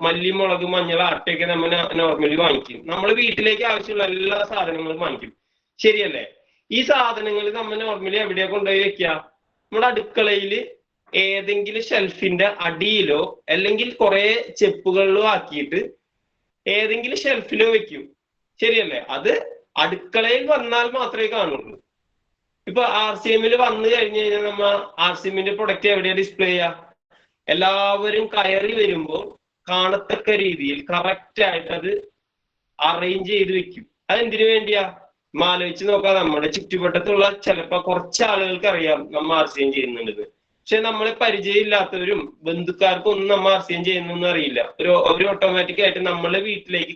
മല്ലി, മുളക്, മഞ്ഞൾ, ആട്ടയൊക്കെ നമ്മൾ നോർമലി വാങ്ങിക്കും. നമ്മൾ വീട്ടിലേക്ക് ആവശ്യമുള്ള എല്ലാ സാധനങ്ങളും വാങ്ങിക്കും, ശരിയല്ലേ? ഈ സാധനങ്ങൾ നമ്മൾ നോർമലി എവിടെയാ കൊണ്ടുപോയി വെക്കുക? നമ്മുടെ അടുക്കളയിൽ ഏതെങ്കിലും ഷെൽഫിന്റെ അടിയിലോ അല്ലെങ്കിൽ കുറെ ചെപ്പുകളിലോ ആക്കിയിട്ട് ഏതെങ്കിലും ഷെൽഫിലോ വെക്കും, ശരിയല്ലേ? അത് അടുക്കളയിൽ വന്നാൽ മാത്രമേ കാണുള്ളൂ. ഇപ്പൊ RCMൽ വന്നു കഴിഞ്ഞു കഴിഞ്ഞാൽ നമ്മ RCMന്റെ പ്രൊഡക്റ്റ് എവിടെയാ ഡിസ്പ്ലേ ചെയ്യാ? എല്ലാവരും കയറി വരുമ്പോൾ കാണത്തക്ക രീതിയിൽ കറക്റ്റ് ആയിട്ട് അത് അറേഞ്ച് ചെയ്ത് വെക്കും. അതെന്തിനു വേണ്ടിയാ? ആലോചിച്ച് നോക്കാം. നമ്മുടെ ചുറ്റുവട്ടത്തുള്ള ചിലപ്പോ കുറച്ച് ആളുകൾക്ക് അറിയാം നമ്മ RCM ചെയ്യുന്നുണ്ട്. പക്ഷെ നമ്മളെ പരിചയമില്ലാത്തവരും ബന്ധുക്കാർക്കൊന്നും നമ്മ RCM ചെയ്യുന്നൊന്നും അറിയില്ല. ഒരു ഓട്ടോമാറ്റിക് ആയിട്ട് നമ്മളെ വീട്ടിലേക്ക്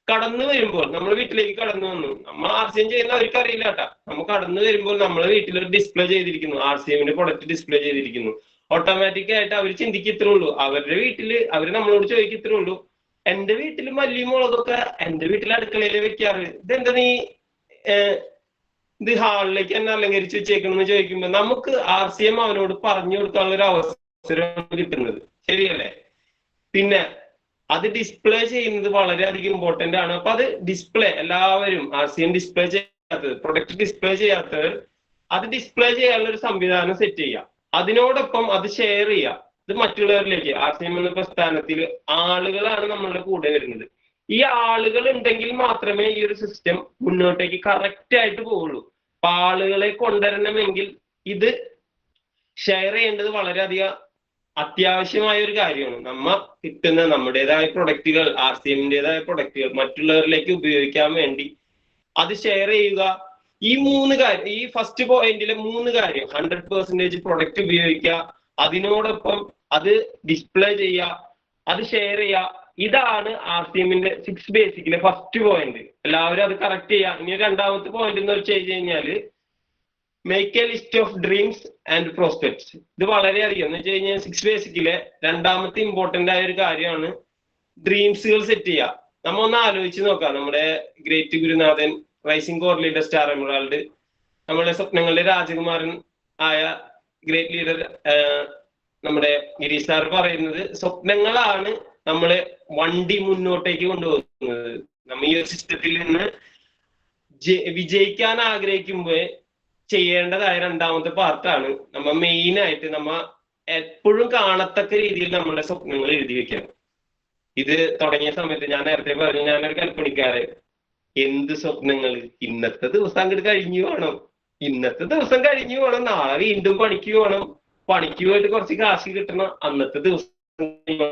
കടന്നു വരുമ്പോൾ, നമ്മളെ വീട്ടിലേക്ക് കടന്നു വന്നു നമ്മ RCM ചെയ്യുന്ന അവർക്ക് അറിയില്ല കേട്ടാ. നമ്മ കടന്നു വരുമ്പോൾ നമ്മളെ വീട്ടിൽ ഒരു ഡിസ്പ്ലേ ചെയ്തിരിക്കുന്നു, RCMന്റെ പ്രൊഡക്റ്റ് ഡിസ്പ്ലേ ചെയ്തിരിക്കുന്നു. ഓട്ടോമാറ്റിക് ആയിട്ട് അവർ ചിന്തിക്കത്രേ ഉള്ളൂ, അവരുടെ വീട്ടില് അവര് നമ്മളോട് ചോദിക്കത്രേ ഉള്ളൂ, എന്റെ വീട്ടിൽ മല്ലി, മുളകൊക്കെ എന്റെ വീട്ടിൽ അടുക്കളയിൽ വെക്കാറ്, ഇതെന്താ നീ ഇത് ഹാളിലേക്ക് തന്നെ അലങ്കരിച്ച് വെച്ചേക്കണമെന്ന് ചോദിക്കുമ്പോ നമുക്ക് RCM അവനോട് പറഞ്ഞു കൊടുക്കാനുള്ള ഒരു അവസരമാണ് കിട്ടുന്നത്, ശരിയല്ലേ? പിന്നെ അത് ഡിസ്പ്ലേ ചെയ്യുന്നത് വളരെയധികം ഇമ്പോർട്ടന്റ് ആണ്. അപ്പൊ അത് ഡിസ്പ്ലേ എല്ലാവരും RCM ഡിസ്പ്ലേ ചെയ്യാത്തത്, പ്രൊഡക്റ്റ് ഡിസ്പ്ലേ ചെയ്യാത്തവർ അത് ഡിസ്പ്ലേ ചെയ്യാനുള്ള ഒരു സംവിധാനം സെറ്റ് ചെയ്യുക. അതിനോടൊപ്പം അത് ഷെയർ ചെയ്യുക, ഇത് മറ്റുള്ളവരിലേക്ക്. RCM എന്ന പ്രസ്ഥാനത്തിൽ ആളുകളാണ് നമ്മളുടെ കൂടെ വരുന്നത്. ഈ ആളുകൾ ഉണ്ടെങ്കിൽ മാത്രമേ ഈ ഒരു സിസ്റ്റം മുന്നോട്ടേക്ക് കറക്റ്റ് ആയിട്ട് പോവുള്ളൂ. അപ്പൊ ആളുകളെ കൊണ്ടുവരണമെങ്കിൽ ഇത് ഷെയർ ചെയ്യേണ്ടത് വളരെയധികം അത്യാവശ്യമായ ഒരു കാര്യമാണ്. നമ്മ കിട്ടുന്ന നമ്മുടേതായ പ്രൊഡക്റ്റുകൾ, RCMന്റേതായ പ്രൊഡക്റ്റുകൾ മറ്റുള്ളവരിലേക്ക് ഉപയോഗിക്കാൻ വേണ്ടി അത് ഷെയർ ചെയ്യുക. ഈ 3 കാര്യം, ഈ ഫസ്റ്റ് പോയിന്റിലെ 3 കാര്യം, 100% പ്രൊഡക്റ്റ് ഉപയോഗിക്കുക, അതിനോടൊപ്പം അത് ഡിസ്പ്ലേ ചെയ്യുക, അത് ഷെയർ ചെയ്യുക, ഇതാണ് RCMന്റെ 6 ബേസിക്കിലെ ഫസ്റ്റ് പോയിന്റ്. എല്ലാവരും അത് കറക്റ്റ് ചെയ്യുക. ഇനി രണ്ടാമത്തെ പോയിന്റ് എന്ന് വെച്ച് കഴിഞ്ഞാല് make A list of dreams and prospects. ഇത് വളരെയധികം എന്ന് വെച്ച് കഴിഞ്ഞാൽ 6 ബേസിക്കിലെ രണ്ടാമത്തെ ഇമ്പോർട്ടന്റ് ആയ ഒരു കാര്യമാണ് ഡ്രീംസുകൾ സെറ്റ് ചെയ്യുക. നമ്മ ഒന്ന് ആലോചിച്ച് നോക്കാം. നമ്മുടെ ഗ്രേറ്റ് ഗുരുനാഥൻ, rising core leader, star emerald, നമ്മുടെ സ്വപ്നങ്ങളുടെ രാജകുമാരൻ ആയ ഗ്രേറ്റ് ലീഡർ നമ്മുടെ ഗിരീഷ് സാർ പറയുന്നത്, സ്വപ്നങ്ങളാണ് നമ്മളെ വണ്ടി മുന്നോട്ടേക്ക് കൊണ്ടുപോകുന്നത്. നമ്മ ഈ ഒരു സിസ്റ്റത്തിൽ നിന്ന് വിജയിക്കാൻ ആഗ്രഹിക്കുമ്പോൾ ചെയ്യേണ്ടതായ രണ്ടാമത്തെ പാർട്ടാണ് നമ്മ മെയിൻ ആയിട്ട് നമ്മ എപ്പോഴും കാണത്തക്ക രീതിയിൽ നമ്മുടെ സ്വപ്നങ്ങൾ എഴുതി വെക്കണം. ഇത് തുടങ്ങിയ സമയത്ത് ഞാൻ നേരത്തെ പറഞ്ഞു, ഞാനൊരു കൽപ്പണിക്കാരൻ. എന്ത് സ്വപ്നങ്ങൾ? ഇന്നത്തെ ദിവസം അങ്ങോട്ട് കഴിഞ്ഞു വേണം, ഇന്നത്തെ ദിവസം കഴിഞ്ഞു വേണം, നാളെ വീണ്ടും പണിക്ക് പോകണം, പണിക്ക് പോയിട്ട് കുറച്ച് കാശ് കിട്ടണം, അന്നത്തെ ദിവസം.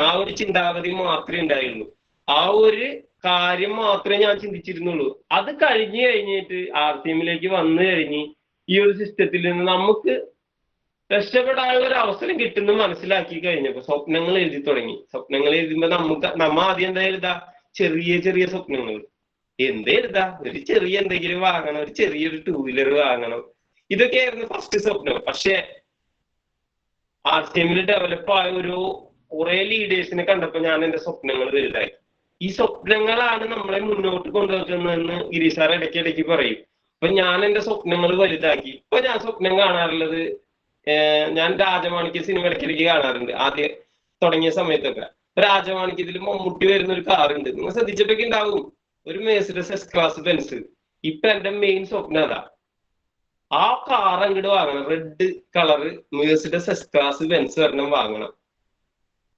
ആ ഒരു ചിന്താഗതി മാത്രമേ ഉണ്ടായിരുന്നുള്ളൂ. ആ ഒരു കാര്യം മാത്രമേ ഞാൻ ചിന്തിച്ചിരുന്നുള്ളൂ. അത് കഴിഞ്ഞു കഴിഞ്ഞിട്ട് RCMലേക്ക് വന്നു കഴിഞ്ഞ് ഈ ഒരു സിസ്റ്റത്തിൽ നിന്ന് നമുക്ക് രക്ഷപ്പെടാനുള്ള ഒരു അവസരം കിട്ടുന്നു മനസ്സിലാക്കി കഴിഞ്ഞപ്പോ സ്വപ്നങ്ങൾ എഴുതി തുടങ്ങി. സ്വപ്നങ്ങൾ എഴുതുമ്പോ നമ്മ ആദ്യം എന്താ എഴുതാ? ചെറിയ ചെറിയ സ്വപ്നങ്ങൾ. എന്ത് എഴുതാ? ഒരു ചെറിയ എന്തെങ്കിലും വാങ്ങണം, ഒരു ചെറിയൊരു 2 വീലർ വാങ്ങണം, ഇതൊക്കെയായിരുന്നു ഫസ്റ്റ് സ്വപ്നം. പക്ഷെ RCMൽ ഡെവലപ്പ് ആയ ഒരു കുറെ ലീഡേഴ്സിനെ കണ്ടപ്പോ ഞാൻ എന്റെ സ്വപ്നങ്ങൾ വലുതായി. ഈ സ്വപ്നങ്ങളാണ് നമ്മളെ മുന്നോട്ട് കൊണ്ടുവരുന്നതെന്ന് ഗിരീഷ് സാർ ഇടയ്ക്കിടയ്ക്ക് പറയും. അപ്പൊ ഞാൻ എന്റെ സ്വപ്നങ്ങൾ വലുതാക്കി. ഇപ്പൊ ഞാൻ സ്വപ്നം കാണാറുള്ളത്, ഞാൻ രാജമാണിക്യ സിനിമ ഇടയ്ക്കിടയ്ക്ക് കാണാറുണ്ട്. ആദ്യം തുടങ്ങിയ സമയത്തൊക്കെ രാജമാണിക്യത്തിൽ മമ്മൂട്ടി വരുന്ന ഒരു കാറുണ്ട്, നിങ്ങൾ ശ്രദ്ധിച്ചപ്പോഴേക്ക് ഉണ്ടാവും, ഒരു മെഴ്സിഡസ് എസ് ക്ലാസ് ബെൻസ്. ഇപ്പൊ എന്റെ മെയിൻ സ്വപ്നം അതാ, ആ കാർ അങ്ങോട്ട് വാങ്ങണം, red colour Mercedes S class Benz ഒരെണ്ണം വാങ്ങണം.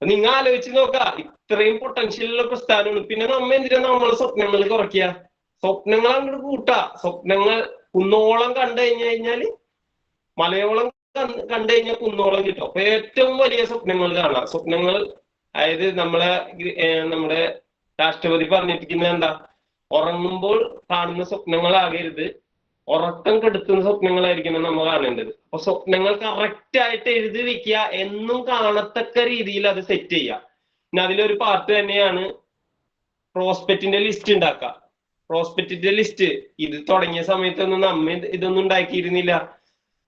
നിങ്ങൾ ആലോചിച്ച് നോക്കുക, ഇത്രയും പൊട്ടൻഷ്യലുള്ള പ്രസ്ഥാനമാണ്. പിന്നെ നമ്മ എന്തിനാ നമ്മളെ സ്വപ്നങ്ങൾ കുറയ്ക്കുക? സ്വപ്നങ്ങൾ അങ്ങോട്ട് കൂട്ടാ. സ്വപ്നങ്ങൾ കുന്നോളം കണ്ടു കഴിഞ്ഞാല് മലയോളം കണ്ടു കഴിഞ്ഞാൽ കുന്നോളം കിട്ടും. അപ്പൊ ഏറ്റവും വലിയ സ്വപ്നങ്ങൾ കാണാം. സ്വപ്നങ്ങൾ, അതായത് നമ്മുടെ രാഷ്ട്രപതി പറഞ്ഞിരിക്കുന്നത് എന്താ? ഉറങ്ങുമ്പോൾ കാണുന്ന സ്വപ്നങ്ങളാകരുത്, ഉറക്കം കെടുത്തുന്ന സ്വപ്നങ്ങളായിരിക്കണം നമ്മൾ കാണേണ്ടത്. അപ്പൊ സ്വപ്നങ്ങൾ കറക്റ്റ് ആയിട്ട് എഴുതി വെക്കുക, എന്നും കാണത്തക്ക രീതിയിൽ അത് സെറ്റ് ചെയ്യുക. പിന്നെ അതിലൊരു പാർട്ട് തന്നെയാണ് പ്രോസ്പെക്റ്റിന്റെ ലിസ്റ്റ് ഉണ്ടാക്കുക. പ്രോസ്പെക്റ്റിന്റെ ലിസ്റ്റ് ഇത് തുടങ്ങിയ സമയത്തൊന്നും നമ്മ ഇതൊന്നും ഉണ്ടാക്കിയിരുന്നില്ല.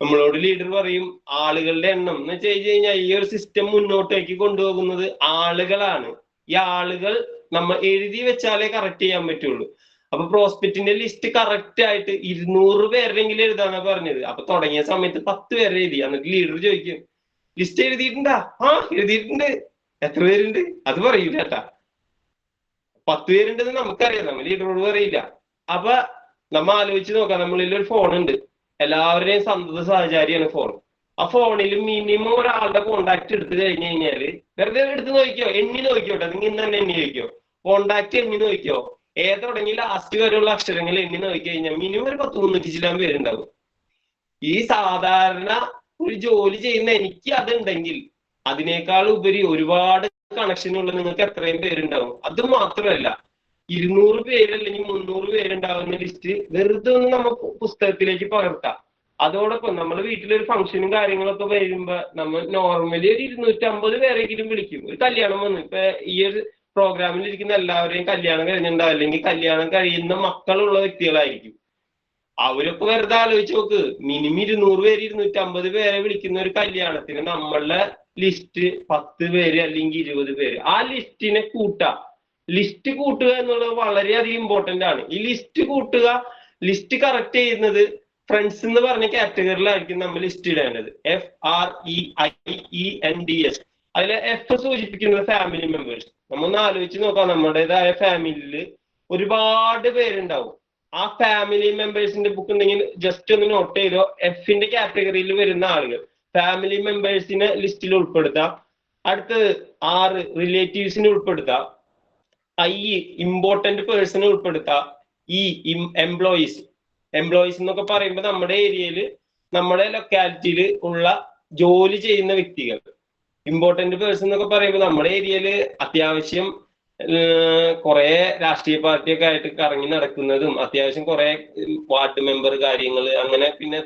നമ്മളോട് ലീഡർ പറയും ആളുകളുടെ എണ്ണം എന്ന് വെച്ച് കഴിഞ്ഞാൽ ഈ ഒരു സിസ്റ്റം മുന്നോട്ടേക്ക് കൊണ്ടുപോകുന്നത് ആളുകളാണ്. ഈ ആളുകൾ നമ്മൾ എഴുതി വെച്ചാലേ കറക്റ്റ് ചെയ്യാൻ പറ്റുള്ളൂ. അപ്പൊ പ്രോസ്പെക്റ്റിന്റെ ലിസ്റ്റ് കറക്റ്റ് ആയിട്ട് 200 പേരെങ്കിലും എഴുതാന്നാ പറഞ്ഞത്. അപ്പൊ തുടങ്ങിയ സമയത്ത് 10 പേരെ എഴുതി. എന്നിട്ട് ലീഡർ ചോദിക്കും, ലിസ്റ്റ് എഴുതിയിട്ടുണ്ടാ? ആ എഴുതിയിട്ടുണ്ട്. എത്ര പേരുണ്ട്? അത് പറയൂല കേട്ടാ. 10 പേരുണ്ടെന്ന് നമുക്കറിയാം, നമ്മൾ ലീഡറോട് പറയില്ല. അപ്പൊ നമ്മ ആലോചിച്ച് നോക്കാം, നമ്മളിൽ ഒരു ഫോൺ ഉണ്ട്, എല്ലാവരുടെയും സന്തത സഹചാരിയാണ് ഫോൺ. ആ ഫോണിൽ മിനിമം ഒരാളുടെ കോണ്ടാക്ട് എടുത്തു കഴിഞ്ഞു കഴിഞ്ഞാല് വെറുതെ എടുത്ത് നോക്കിയോ, എണ്ണി നോക്കിയോട്ടെ, നിങ്ങൾ ഇന്ന് തന്നെ എണ്ണി നോക്കിയോ, കോണ്ടാക്ട് എണ്ണി നോക്കിയോ, തുടങ്ങി ലാസ്റ്റ് വരെയുള്ള അക്ഷരങ്ങൾ എണ്ണി നോക്കി കഴിഞ്ഞാൽ മിനിമം ഒരു 300 ചില്ലാൻ പേരുണ്ടാവും. ഈ സാധാരണ ഒരു ജോലി ചെയ്യുന്ന എനിക്ക് അതുണ്ടെങ്കിൽ അതിനേക്കാൾ ഉപരി ഒരുപാട് കണക്ഷൻ ഉള്ള നിങ്ങൾക്ക് എത്രയും പേരുണ്ടാവും. അത് മാത്രമല്ല 200 പേര് അല്ലെങ്കിൽ 300 പേരുണ്ടാവുന്ന ലിസ്റ്റ് വെറുതെ ഒന്ന് നമുക്ക് പുസ്തകത്തിലേക്ക് പകർത്താം. അതോടൊപ്പം നമ്മുടെ വീട്ടിലൊരു ഫംഗ്ഷനും കാര്യങ്ങളൊക്കെ വരുമ്പോ നമ്മൾ നോർമലി ഒരു 250 പേരെങ്കിലും വിളിക്കും. ഒരു കല്യാണം വന്നു, ഇപ്പൊ ഈ ഒരു പ്രോഗ്രാമിൽ ഇരിക്കുന്ന എല്ലാവരെയും കല്യാണം കഴിഞ്ഞിട്ടുണ്ടാവും, അല്ലെങ്കിൽ കല്യാണം കഴിയുന്ന മക്കളുള്ള വ്യക്തികളായിരിക്കും. അവരൊക്കെ വെറുതെ ആലോചിച്ച് നോക്ക്, മിനിമം 200 പേര് 250 പേരെ വിളിക്കുന്ന ഒരു കല്യാണത്തിന് നമ്മളുടെ ലിസ്റ്റ് 10 പേര് അല്ലെങ്കിൽ 20 പേര്. ആ ലിസ്റ്റിനെ കൂട്ടാം. ലിസ്റ്റ് കൂട്ടുക എന്നുള്ളത് വളരെയധികം ഇമ്പോർട്ടന്റ് ആണ്. ഈ ലിസ്റ്റ് കൂട്ടുക, ലിസ്റ്റ് കറക്റ്റ് ചെയ്യുന്നത് ഫ്രണ്ട്സ് എന്ന് പറഞ്ഞ കാറ്റഗറിയിലായിരിക്കും നമ്മൾ ലിസ്റ്റ് ഇടേണ്ടത്. FREIENDS. അതിലെ എഫ് സൂചിപ്പിക്കുന്നത് ഫാമിലി മെമ്പേഴ്സ്. നമ്മൊന്ന് ആലോചിച്ച് നോക്കാം, നമ്മുടേതായ ഫാമിലിയിൽ ഒരുപാട് പേരുണ്ടാവും. ആ ഫാമിലി മെമ്പേഴ്സിന്റെ ബുക്ക് ഉണ്ടെങ്കിൽ ജസ്റ്റ് ഒന്ന് നോട്ട് ചെയ്തോ. എഫിന്റെ കാറ്റഗറിയിൽ വരുന്ന ആളുകൾ ഫാമിലി മെമ്പേഴ്സിനെ ലിസ്റ്റിൽ ഉൾപ്പെടുത്താം. അടുത്തത് 6 റിലേറ്റീവ്സിനെ ഉൾപ്പെടുത്താം. I ഇമ്പോർട്ടന്റ് പേഴ്സണെ ഉൾപ്പെടുത്താം. എംപ്ലോയീസ്. എംപ്ലോയീസ് എന്നൊക്കെ പറയുമ്പോൾ നമ്മുടെ ഏരിയയിൽ നമ്മുടെ ലൊക്കാലിറ്റിയിൽ ഉള്ള ജോലി ചെയ്യുന്ന വ്യക്തികൾ. ഇമ്പോർട്ടന്റ് പേഴ്സൺ എന്നൊക്കെ പറയുമ്പോൾ നമ്മുടെ ഏരിയയിൽ അത്യാവശ്യം കുറെ രാഷ്ട്രീയ പാർട്ടിയൊക്കെ ആയിട്ട് കറങ്ങി നടക്കുന്നതും അത്യാവശ്യം കുറെ വാർഡ് മെമ്പർ കാര്യങ്ങൾ അങ്ങനെ പിന്നെ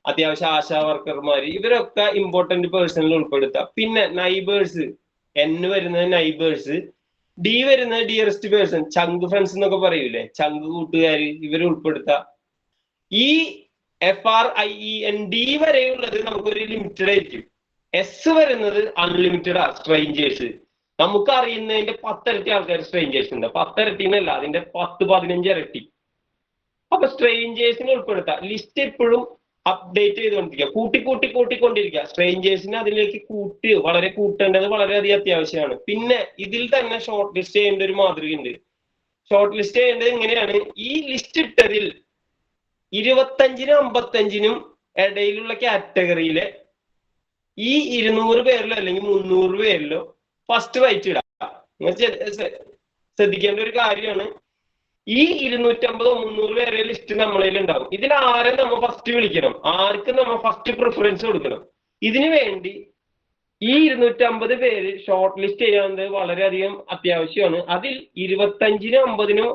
അത്യാവശ്യം ആശാ വർക്കർമാർ, ഇവരൊക്കെ ഇമ്പോർട്ടന്റ് പേഴ്സണിൽ ഉൾപ്പെടുത്താം. പിന്നെ നൈബേഴ്സ്, N വരുന്നത് നൈബേഴ്സ്, D വരുന്നത് ഡിയറസ്റ്റ് പേഴ്സൺ, ചങ്ക് ഫ്രണ്ട്സ് എന്നൊക്കെ പറയൂലേ, ചങ്ക് കൂട്ടുകാര്, ഇവരെ ഉൾപ്പെടുത്താം. ഈ FRIEND വരെയുള്ളത് നമുക്കൊരു ലിമിറ്റഡ് ആയിരിക്കും. S വരുന്നത് അൺലിമിറ്റഡ് ആ, സ്ട്രേഞ്ചേഴ്സ്. നമുക്ക് അറിയുന്നതിന്റെ 10 ഇരട്ടി ആൾക്കാർ സ്ട്രേഞ്ചേഴ്സ് ഉണ്ട്. 10 ഇരട്ടിന്നല്ല, അതിന്റെ 10-15 ഇരട്ടി. അപ്പൊ സ്ട്രേഞ്ചേഴ്സിനെ ഉൾപ്പെടുത്താം. ലിസ്റ്റ് എപ്പോഴും അപ്ഡേറ്റ് ചെയ്തുകൊണ്ടിരിക്കുക, കൂട്ടിക്കൊണ്ടിരിക്കുക. സ്ട്രേഞ്ചേഴ്സിനെ അതിലേക്ക് വളരെ കൂട്ടേണ്ടത് വളരെയധികം അത്യാവശ്യമാണ്. പിന്നെ ഇതിൽ തന്നെ ഷോർട്ട് ലിസ്റ്റ് ചെയ്യേണ്ട ഒരു മാതൃകയുണ്ട്. ഷോർട്ട് ലിസ്റ്റ് ചെയ്യേണ്ടത് എങ്ങനെയാണ്? ഈ ലിസ്റ്റ് ഇട്ടതിൽ 25-നും 55-നും ഇടയിലുള്ള കാറ്റഗറിയിലെ ഈ 200 പേരിലോ അല്ലെങ്കിൽ 300 പേരിലോ ഫസ്റ്റ് റൈറ്റ് ഇടാം. ശ്രദ്ധിക്കേണ്ട ഒരു കാര്യമാണ്, ഈ 250-300 പേരെ ലിസ്റ്റ് നമ്മളിൽ ഉണ്ടാവും. ഇതിൽ ആരെ നമ്മൾ ഫസ്റ്റ് വിളിക്കണം, ആർക്ക് നമ്മൾ ഫസ്റ്റ് പ്രിഫറൻസ് കൊടുക്കണം. ഇതിനു വേണ്ടി ഈ 250 പേര് ഷോർട്ട് ലിസ്റ്റ് ചെയ്യാവുന്നത് വളരെയധികം അത്യാവശ്യമാണ്. അതിൽ 25-നും 50-നും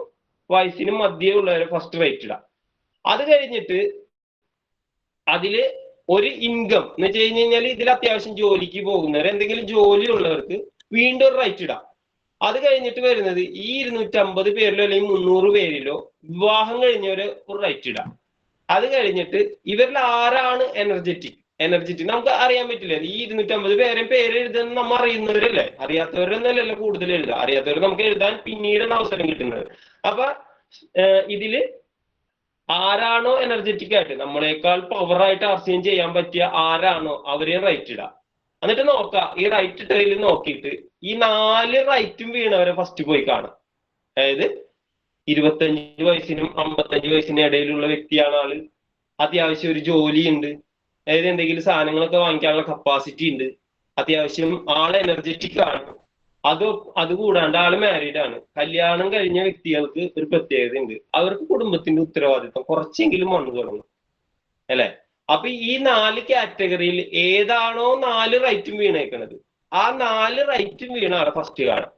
വയസ്സിനും മധ്യേ ഉള്ളവരെ ഫസ്റ്റ് റൈറ്റ് ഇടാം. അത് കഴിഞ്ഞിട്ട് അതില് ഒരു ഇൻകം എന്ന് വെച്ച് കഴിഞ്ഞാൽ ഇതിൽ അത്യാവശ്യം ജോലിക്ക് പോകുന്നവർ, എന്തെങ്കിലും ജോലി ഉള്ളവർക്ക് വീണ്ടും ഒരു റൈറ്റ് ഇടാം. അത് കഴിഞ്ഞിട്ട് വരുന്നത് ഈ 250 പേരിലോ അല്ലെങ്കിൽ 300 പേരിലോ വിവാഹം കഴിഞ്ഞവരെ ഒരു റൈറ്റ് ഇടാം. അത് കഴിഞ്ഞിട്ട് ഇവരിൽ ആരാണ് എനർജറ്റിക് നമുക്ക് അറിയാൻ പറ്റില്ല. ഈ 250 പേര് എഴുതുന്ന നമ്മൾ അറിയുന്നവരല്ലേ, അറിയാത്തവരൊന്നല്ലല്ലോ കൂടുതൽ എഴുതുക. അറിയാത്തവർ നമുക്ക് എഴുതാൻ പിന്നീടാണ് അവസരം കിട്ടുന്നത്. അപ്പൊ ഇതില് ആരാണോ എനർജറ്റിക് ആയിട്ട് നമ്മളെക്കാൾ പവറായിട്ട് ആർസിയം ചെയ്യാൻ പറ്റിയ ആരാണോ അവരെ റൈറ്റ് ഇടാം. എന്നിട്ട് നോക്കാം, ഈ റൈറ്റ് ഇട്ടതിൽ നോക്കിയിട്ട് ഈ 4 റൈറ്റും വീണവരെ ഫസ്റ്റ് പോയി കാണാം. അതായത് 25 വയസ്സിനും 55 വയസ്സിനും ഇടയിലുള്ള വ്യക്തിയാണ് ആള്, അത്യാവശ്യം ഒരു ജോലി ഉണ്ട്, അതായത് എന്തെങ്കിലും സാധനങ്ങളൊക്കെ വാങ്ങിക്കാനുള്ള കപ്പാസിറ്റി ഉണ്ട്, അത്യാവശ്യം ആള് എനർജറ്റിക് ആണ്. അതുകൂടാണ്ട് ആള് മാരീഡ് ആണ്. കല്യാണം കഴിഞ്ഞ വ്യക്തികൾക്ക് ഒരു പ്രത്യേകത ഉണ്ട്, അവർക്ക് കുടുംബത്തിന്റെ ഉത്തരവാദിത്വം കുറച്ചെങ്കിലും വന്നു തുടങ്ങും അല്ലെ. അപ്പൊ ഈ 4 കാറ്റഗറിയിൽ ഏതാണോ 4 റൈറ്റും വീണേക്കണത്, ആ 4 റൈറ്റും വീണ ആളെ ഫസ്റ്റ് കാണാം.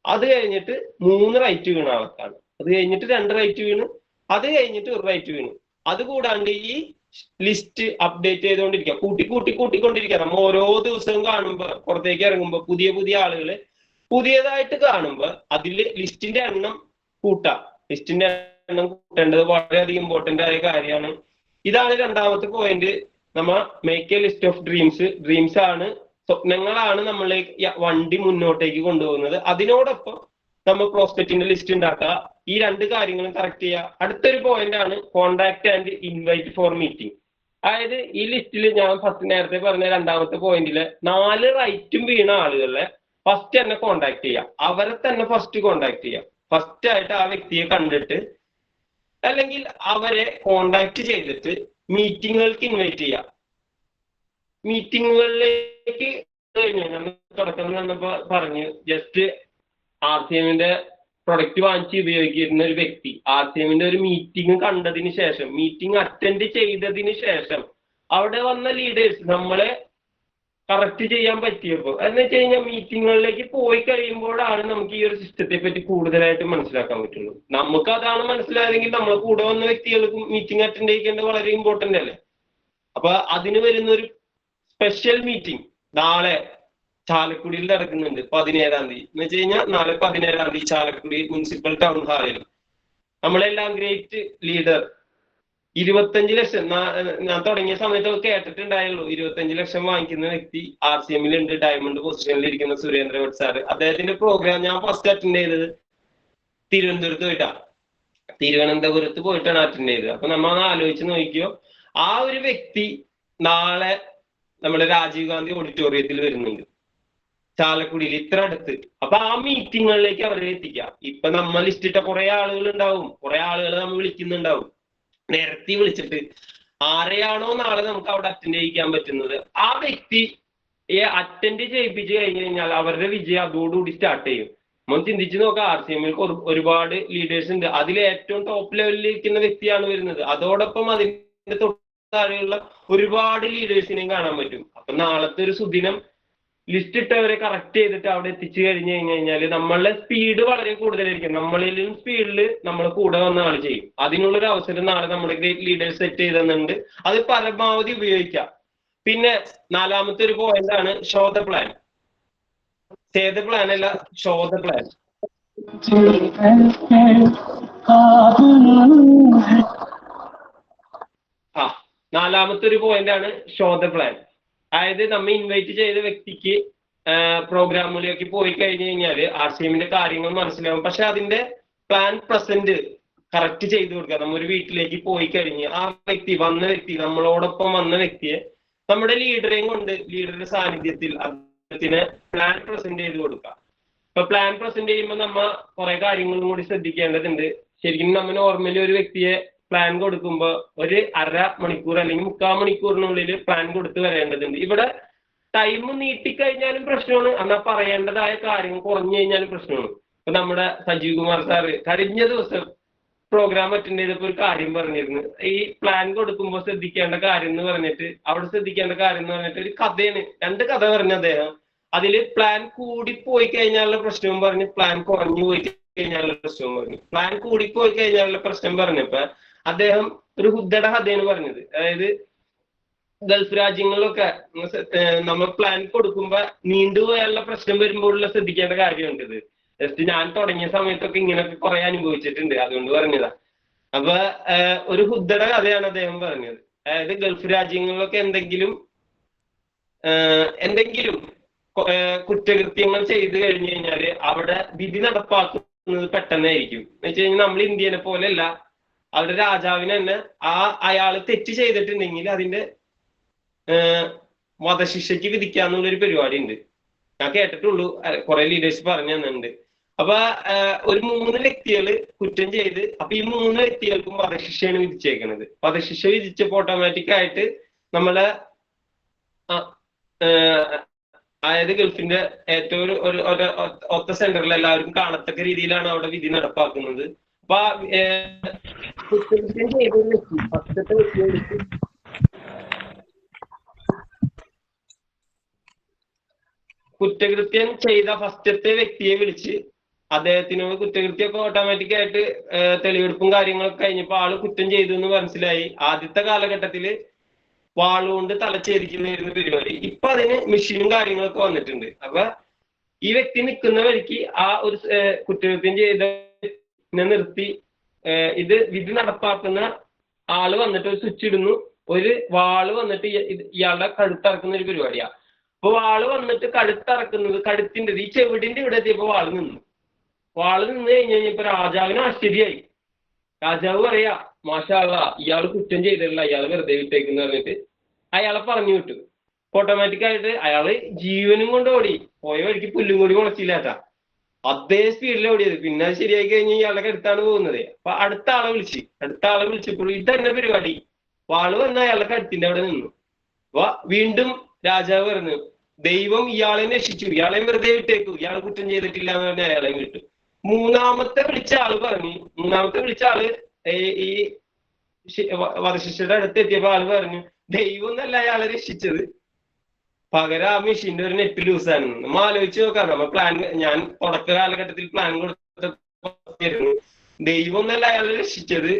അത് കഴിഞ്ഞിട്ട് 3 റൈറ്റ് വീണ ആൾക്കാണ്, അത് കഴിഞ്ഞിട്ട് 2 റൈറ്റ് വീണ്, അത് കഴിഞ്ഞിട്ട് 1 റൈറ്റ് വീണു. അതുകൂടാണ്ട് ഈ ലിസ്റ്റ് അപ്ഡേറ്റ് ചെയ്തുകൊണ്ടിരിക്കുക, കൂട്ടിക്കൊണ്ടിരിക്കുക. നമ്മൾ ഓരോ ദിവസവും കാണുമ്പോൾ, പുറത്തേക്ക് ഇറങ്ങുമ്പോൾ പുതിയ ആളുകള് പുതിയതായിട്ട് കാണുമ്പോൾ അതിൽ ലിസ്റ്റിന്റെ എണ്ണം കൂട്ടാം. ലിസ്റ്റിന്റെ എണ്ണം കൂട്ടേണ്ടത് വളരെയധികം ഇമ്പോർട്ടന്റ് ആയ കാര്യമാണ്. ഇതാണ് രണ്ടാമത്തെ പോയിന്റ്. നമ്മ make A list of dreams ആണ്, സ്വപ്നങ്ങളാണ് നമ്മളെ വണ്ടി മുന്നോട്ടേക്ക് കൊണ്ടുപോകുന്നത്. അതിനോടൊപ്പം നമ്മൾ പ്രോസ്പെക്റ്റിന്റെ ലിസ്റ്റ് ഉണ്ടാക്കുക. ഈ 2 കാര്യങ്ങളും കറക്റ്റ് ചെയ്യുക. അടുത്തൊരു പോയിന്റ് ആണ് contact and invite four meeting. അതായത് ഈ ലിസ്റ്റിൽ ഞാൻ നേരത്തെ പറഞ്ഞ 2ാമത്തെ പോയിന്റില് 4 റൈറ്റും വീണ ആളുകളെ ഫസ്റ്റ് തന്നെ കോണ്ടാക്ട് ചെയ്യുക. അവരെ തന്നെ ഫസ്റ്റ് കോണ്ടാക്ട് ചെയ്യുക. ഫസ്റ്റ് ആയിട്ട് ആ വ്യക്തിയെ കണ്ടിട്ട് അല്ലെങ്കിൽ അവരെ കോണ്ടാക്ട് ചെയ്തിട്ട് മീറ്റിങ്ങുകൾക്ക് ഇൻവൈറ്റ് ചെയ്യുക. മീറ്റിങ്ങുകളിലേക്ക് തുടക്കം വന്നപ്പോ പറഞ്ഞു, ജസ്റ്റ് RCMന്റെ പ്രൊഡക്റ്റ് വാങ്ങിച്ച് ഉപയോഗിക്കുന്ന ഒരു വ്യക്തി RCMന്റെ ഒരു മീറ്റിംഗ് കണ്ടതിന് ശേഷം, മീറ്റിംഗ് അറ്റൻഡ് ചെയ്തതിന് ശേഷം അവിടെ വന്ന ലീഡേഴ്സ് നമ്മളെ കറക്റ്റ് ചെയ്യാൻ പറ്റിയപ്പോൾ, എന്ന് വെച്ച് കഴിഞ്ഞാൽ മീറ്റിങ്ങുകളിലേക്ക് പോയി കഴിയുമ്പോഴാണ് നമുക്ക് ഈ ഒരു സിസ്റ്റത്തെ പറ്റി കൂടുതലായിട്ട് മനസ്സിലാക്കാൻ പറ്റുള്ളൂ. നമുക്ക് അതാണ് മനസ്സിലായതെങ്കിൽ നമ്മളെ കൂടെ വന്ന വ്യക്തികൾക്ക് മീറ്റിംഗ് അറ്റൻഡ് ചെയ്യേണ്ടത് വളരെ ഇമ്പോർട്ടന്റ് അല്ലേ. അപ്പൊ അതിന് വരുന്ന ഒരു സ്പെഷ്യൽ മീറ്റിംഗ് നാളെ ചാലക്കുടിയിൽ നടക്കുന്നുണ്ട് 17-ാം തീയതി. എന്ന് വെച്ച് കഴിഞ്ഞാൽ നാളെ 17-ാം തീയതി ചാലക്കുടി മുനിസിപ്പൽ ടൗൺ ഹാളിൽ നമ്മളെല്ലാം ഗ്രേറ്റ് ലീഡർ 25 ലക്ഷം, ഞാൻ തുടങ്ങിയ സമയത്തൊക്കെ കേട്ടിട്ടുണ്ടായുള്ളൂ. 25 ലക്ഷം വാങ്ങിക്കുന്ന വ്യക്തി RCMലുണ്ട്, ഡയമണ്ട് പൊസിഷനിൽ ഇരിക്കുന്ന സുരേന്ദ്ര ഭട്ട് സാറ്. അദ്ദേഹത്തിന്റെ പ്രോഗ്രാം ഞാൻ ഫസ്റ്റ് അറ്റൻഡ് ചെയ്തത് തിരുവനന്തപുരത്ത് പോയിട്ടാണ് അറ്റൻഡ് ചെയ്തത്. അപ്പൊ നമ്മൾ ആലോചിച്ച് നോക്കിയോ, ആ ഒരു വ്യക്തി നാളെ നമ്മുടെ രാജീവ് ഗാന്ധി ഓഡിറ്റോറിയത്തിൽ വരുന്നുണ്ട് ചാലക്കുടിയിൽ, ഇത്ര അടുത്ത്. അപ്പൊ ആ മീറ്റിങ്ങുകളിലേക്ക് അവരെ എത്തിക്കാം. ഇപ്പൊ നമ്മൾ ലിസ്റ്റിട്ട കുറെ ആളുകൾ ഉണ്ടാവും, കുറെ ആളുകൾ നമ്മൾ വിളിക്കുന്നുണ്ടാവും. നിരത്തി വിളിച്ചിട്ട് ആരെയാണോ നാളെ നമുക്ക് അവിടെ അറ്റൻഡ് ചെയ്യിക്കാൻ പറ്റുന്നത് ആ വ്യക്തിയെ അറ്റൻഡ് ചെയ്യിപ്പിച്ച് കഴിഞ്ഞു കഴിഞ്ഞാൽ അവരുടെ വിജയം അതോടുകൂടി സ്റ്റാർട്ട് ചെയ്യും. നമ്മൾ ചിന്തിച്ച് നോക്കാം, RCMൽ ഒരുപാട് ലീഡേഴ്സ് ഉണ്ട്. അതിൽ ഏറ്റവും ടോപ്പ് ലെവലിൽ ഇരിക്കുന്ന വ്യക്തിയാണ് വരുന്നത്. അതോടൊപ്പം അതിന്റെ തൊട്ടാഴെയുള്ള ഒരുപാട് ലീഡേഴ്സിനെയും കാണാൻ പറ്റും. അപ്പൊ നാളത്തെ ഒരു സുദിനം ലിസ്റ്റ് ഇട്ടവരെ കറക്റ്റ് ചെയ്തിട്ട് അവിടെ എത്തിച്ചു കഴിഞ്ഞു കഴിഞ്ഞാൽ നമ്മളുടെ സ്പീഡ് വളരെ കൂടുതലായിരിക്കും. നമ്മളിലും സ്പീഡിൽ നമ്മളെ കൂടെ വന്ന ആൾ ചെയ്യും. അതിനുള്ളൊരു അവസരം നാളെ നമ്മുടെ ഗ്രേറ്റ് ലീഡേഴ്സ് സെറ്റ് ചെയ്തെന്നുണ്ട്. അത് പരമാവധി ഉപയോഗിക്കാം. പിന്നെ 4ാമത്തെ ഒരു പോയിന്റ് ആണ് show the plan. Say the plan അല്ല, ഷോ ദ പ്ലാൻ. ആ 4ാമത്തെ ഒരു പോയിന്റ് ആണ് ഷോ ദ പ്ലാൻ. അതായത് നമ്മൾ ഇൻവൈറ്റ് ചെയ്ത വ്യക്തിക്ക് പ്രോഗ്രാമിലേക്ക് പോയി കഴിഞ്ഞു കഴിഞ്ഞാൽ RCMന്റെ കാര്യങ്ങൾ മനസ്സിലാവും. പക്ഷെ അതിന്റെ പ്ലാൻ പ്രസന്റ് കറക്റ്റ് ചെയ്തു കൊടുക്കുക. നമ്മൊരു വീട്ടിലേക്ക് പോയി കഴിഞ്ഞ് ആ വ്യക്തി നമ്മളോടൊപ്പം വന്ന വ്യക്തിയെ നമ്മുടെ ലീഡറെയും കൊണ്ട് ലീഡറുടെ സാന്നിധ്യത്തിൽ അദ്ദേഹത്തിന് പ്ലാൻ പ്രസന്റ് ചെയ്ത് കൊടുക്കുക. ഇപ്പൊ പ്ലാൻ പ്രസന്റ് ചെയ്യുമ്പോൾ നമ്മ കുറെ കാര്യങ്ങളും കൂടി ശ്രദ്ധിക്കേണ്ടതുണ്ട്. ശരിക്കും നമ്മൾ നോർമലി ഒരു വ്യക്തിയെ പ്ലാൻ കൊടുക്കുമ്പോൾ ഒരു 1/2 മണിക്കൂർ അല്ലെങ്കിൽ 3/4 മണിക്കൂറിനുള്ളിൽ പ്ലാൻ കൊടുത്ത് വരേണ്ടതുണ്ട്. ഇവിടെ ടൈം നീട്ടിക്കഴിഞ്ഞാലും പ്രശ്നമാണ്, എന്നാൽ പറയേണ്ടതായ കാര്യങ്ങൾ കുറഞ്ഞു കഴിഞ്ഞാലും പ്രശ്നമാണ്. ഇപ്പൊ നമ്മുടെ സജീവ് കുമാർ സാറ് കഴിഞ്ഞ ദിവസം പ്രോഗ്രാം അറ്റൻഡ് ചെയ്തപ്പോൾ ഒരു കാര്യം പറഞ്ഞിരുന്നു. ഈ പ്ലാൻ കൊടുക്കുമ്പോൾ ശ്രദ്ധിക്കേണ്ട കാര്യം എന്ന് പറഞ്ഞിട്ട് ഒരു കഥയാണ്. 2 കഥ പറഞ്ഞ അദ്ദേഹം. അതില് പ്ലാൻ കൂടിപ്പോയി കഴിഞ്ഞാലുള്ള പ്രശ്നവും പറഞ്ഞു, പ്ലാൻ കുറഞ്ഞു പോയി കഴിഞ്ഞാലുള്ള പ്രശ്നവും പറഞ്ഞു. പ്ലാൻ കൂടിപ്പോയി കഴിഞ്ഞാലുള്ള പ്രശ്നം പറഞ്ഞപ്പോ അദ്ദേഹം ഒരു ഹുദ്ദയുടെ കഥയാണ് പറഞ്ഞത്. അതായത് ഗൾഫ് രാജ്യങ്ങളിലൊക്കെ നമ്മൾ പ്ലാൻ കൊടുക്കുമ്പോ നീണ്ടുപോയാലുള്ള പ്രശ്നം വരുമ്പോഴുള്ള ശ്രദ്ധിക്കേണ്ട കാര്യമുണ്ട്. ഇത് ജസ്റ്റ് ഞാൻ തുടങ്ങിയ സമയത്തൊക്കെ ഇങ്ങനെയൊക്കെ കുറെ അനുഭവിച്ചിട്ടുണ്ട്, അതുകൊണ്ട് പറഞ്ഞതാ. അപ്പൊ ഒരു ഹുദ്ദയുടെ കഥയാണ് അദ്ദേഹം പറഞ്ഞത്. അതായത് ഗൾഫ് രാജ്യങ്ങളിലൊക്കെ എന്തെങ്കിലും കുറ്റകൃത്യങ്ങൾ ചെയ്തു കഴിഞ്ഞു കഴിഞ്ഞാല് അവിടെ വിധി നടപ്പാക്കുന്നത് പെട്ടെന്നായിരിക്കും. എന്ന് വെച്ച് കഴിഞ്ഞാൽ നമ്മൾ ഇന്ത്യനെ പോലെയല്ല, അവരുടെ രാജാവിന് തന്നെ അയാള് തെറ്റ് ചെയ്തിട്ടുണ്ടെങ്കിൽ അതിന്റെ വധശിക്ഷയ്ക്ക് വിധിക്കാന്നുള്ളൊരു പരിപാടി ഉണ്ട്. ഞാൻ കേട്ടിട്ടുള്ളൂ, കുറെ ലീഡേഴ്സ് പറഞ്ഞു തന്നിട്ടുണ്ട്. അപ്പൊ ഒരു 3 വ്യക്തികള് കുറ്റം ചെയ്ത്, അപ്പൊ ഈ 3 വ്യക്തികൾക്കും വധശിക്ഷയാണ് വിധിച്ചേക്കുന്നത്. വധശിക്ഷ വിധിച്ചപ്പോൾ ഓട്ടോമാറ്റിക് ആയിട്ട് നമ്മളെ അതായത് ഗൾഫിന്റെ ഏറ്റവും ഒത്ത സെന്ററിൽ എല്ലാവർക്കും കാണത്തക്ക രീതിയിലാണ് അവിടെ വിധി നടപ്പാക്കുന്നത്. അപ്പൊ കുറ്റകൃത്യം ചെയ്തൊരു വ്യക്തി ഫസ്റ്റത്തെ വ്യക്തി കുറ്റകൃത്യം ചെയ്ത ഫസ്റ്റത്തെ വ്യക്തിയെ വിളിച്ച് അദ്ദേഹത്തിനോട് കുറ്റകൃത്യമൊക്കെ ഓട്ടോമാറ്റിക് ആയിട്ട് തെളിവെടുപ്പും കാര്യങ്ങളൊക്കെ കഴിഞ്ഞപ്പോൾ ആള് കുറ്റം ചെയ്തു എന്ന് മനസ്സിലായി. ആദ്യത്തെ കാലഘട്ടത്തില് വാളുകൊണ്ട് തലച്ചേരിക്കുന്നതായിരുന്നു പരിപാടി. ഇപ്പൊ അതിന് മെഷീനും കാര്യങ്ങളൊക്കെ വന്നിട്ടുണ്ട്. അപ്പൊ ഈ വ്യക്തി നിൽക്കുന്ന വഴിക്ക് ആ ഒരു കുറ്റകൃത്യം ചെയ്ത നിർത്തി ഇത് വിധി നടപ്പാക്കുന്ന ആള് വന്നിട്ട് ഒരു സ്വിച്ച് ഇടുന്നു, ഒരു വാള് വന്നിട്ട് ഇയാളുടെ കഴുത്തറക്കുന്ന ഒരു പരിപാടിയാ. അപ്പൊ വാള് വന്നിട്ട് കഴുത്തറക്കുന്നത്, കഴുത്തിന്റെ ഈ ചെവിടിന്റെ ഇവിടെ എത്തിയപ്പോ വാള് നിന്നു. വാള് നിന്ന് കഴിഞ്ഞ് കഴിഞ്ഞപ്പോ രാജാവിന് ആശ്ചര്യമായി. രാജാവ് പറയാ, മാഷാ അല്ലാ, ഇയാള് കുറ്റം ചെയ്തിട്ടില്ല, ഇയാള് വെറുതെ വിട്ടേക്കെന്ന് പറഞ്ഞിട്ട് അയാളെ പറഞ്ഞു വിട്ടു. ഓട്ടോമാറ്റിക് ആയിട്ട് അയാള് ജീവനും കൊണ്ട് ഓടി. പോയ വഴിക്ക് പുല്ലും കൂടി മുളച്ചില്ലാട്ടാ, അതേ സ്പീഡിൽ ഓടിയത്. പിന്നെ അത് ശരിയായി കഴിഞ്ഞ് ഇയാളുടെ അടുത്താണ് പോകുന്നത്. അപ്പൊ അടുത്ത ആളെ വിളിച്ചപ്പോൾ ഇത് തന്നെ പരിപാടി. വാള് വന്ന അയാളുടെ കഴുത്തിന്റെ അവിടെ നിന്നു. അപ്പൊ വീണ്ടും രാജാവ് പറഞ്ഞു, ദൈവം ഇയാളെ രക്ഷിച്ചു, ഇയാളെ വെറുതെ വിട്ടേക്കു, ഇയാൾ കുറ്റം ചെയ്തിട്ടില്ല എന്ന് പറഞ്ഞ അയാളെ വിട്ടു. മൂന്നാമത്തെ വിളിച്ച ആള് ഈ വധശിക്ഷയുടെ അടുത്ത് എത്തിയപ്പോ ആള് പറഞ്ഞു, ദൈവം എന്നല്ല അയാളെ രക്ഷിച്ചത്, പകരം ആ മെഷീന്റെ ഒരു നെറ്റ് ലൂസാണ്. നമ്മൾ ആലോചിച്ച് നോക്കാം. ഞാൻ തുടക്ക കാലഘട്ടത്തിൽ പ്ലാൻ കൊടുത്തിരുന്നു, ദൈവം എന്നല്ല അയാളെ രക്ഷിച്ചത്,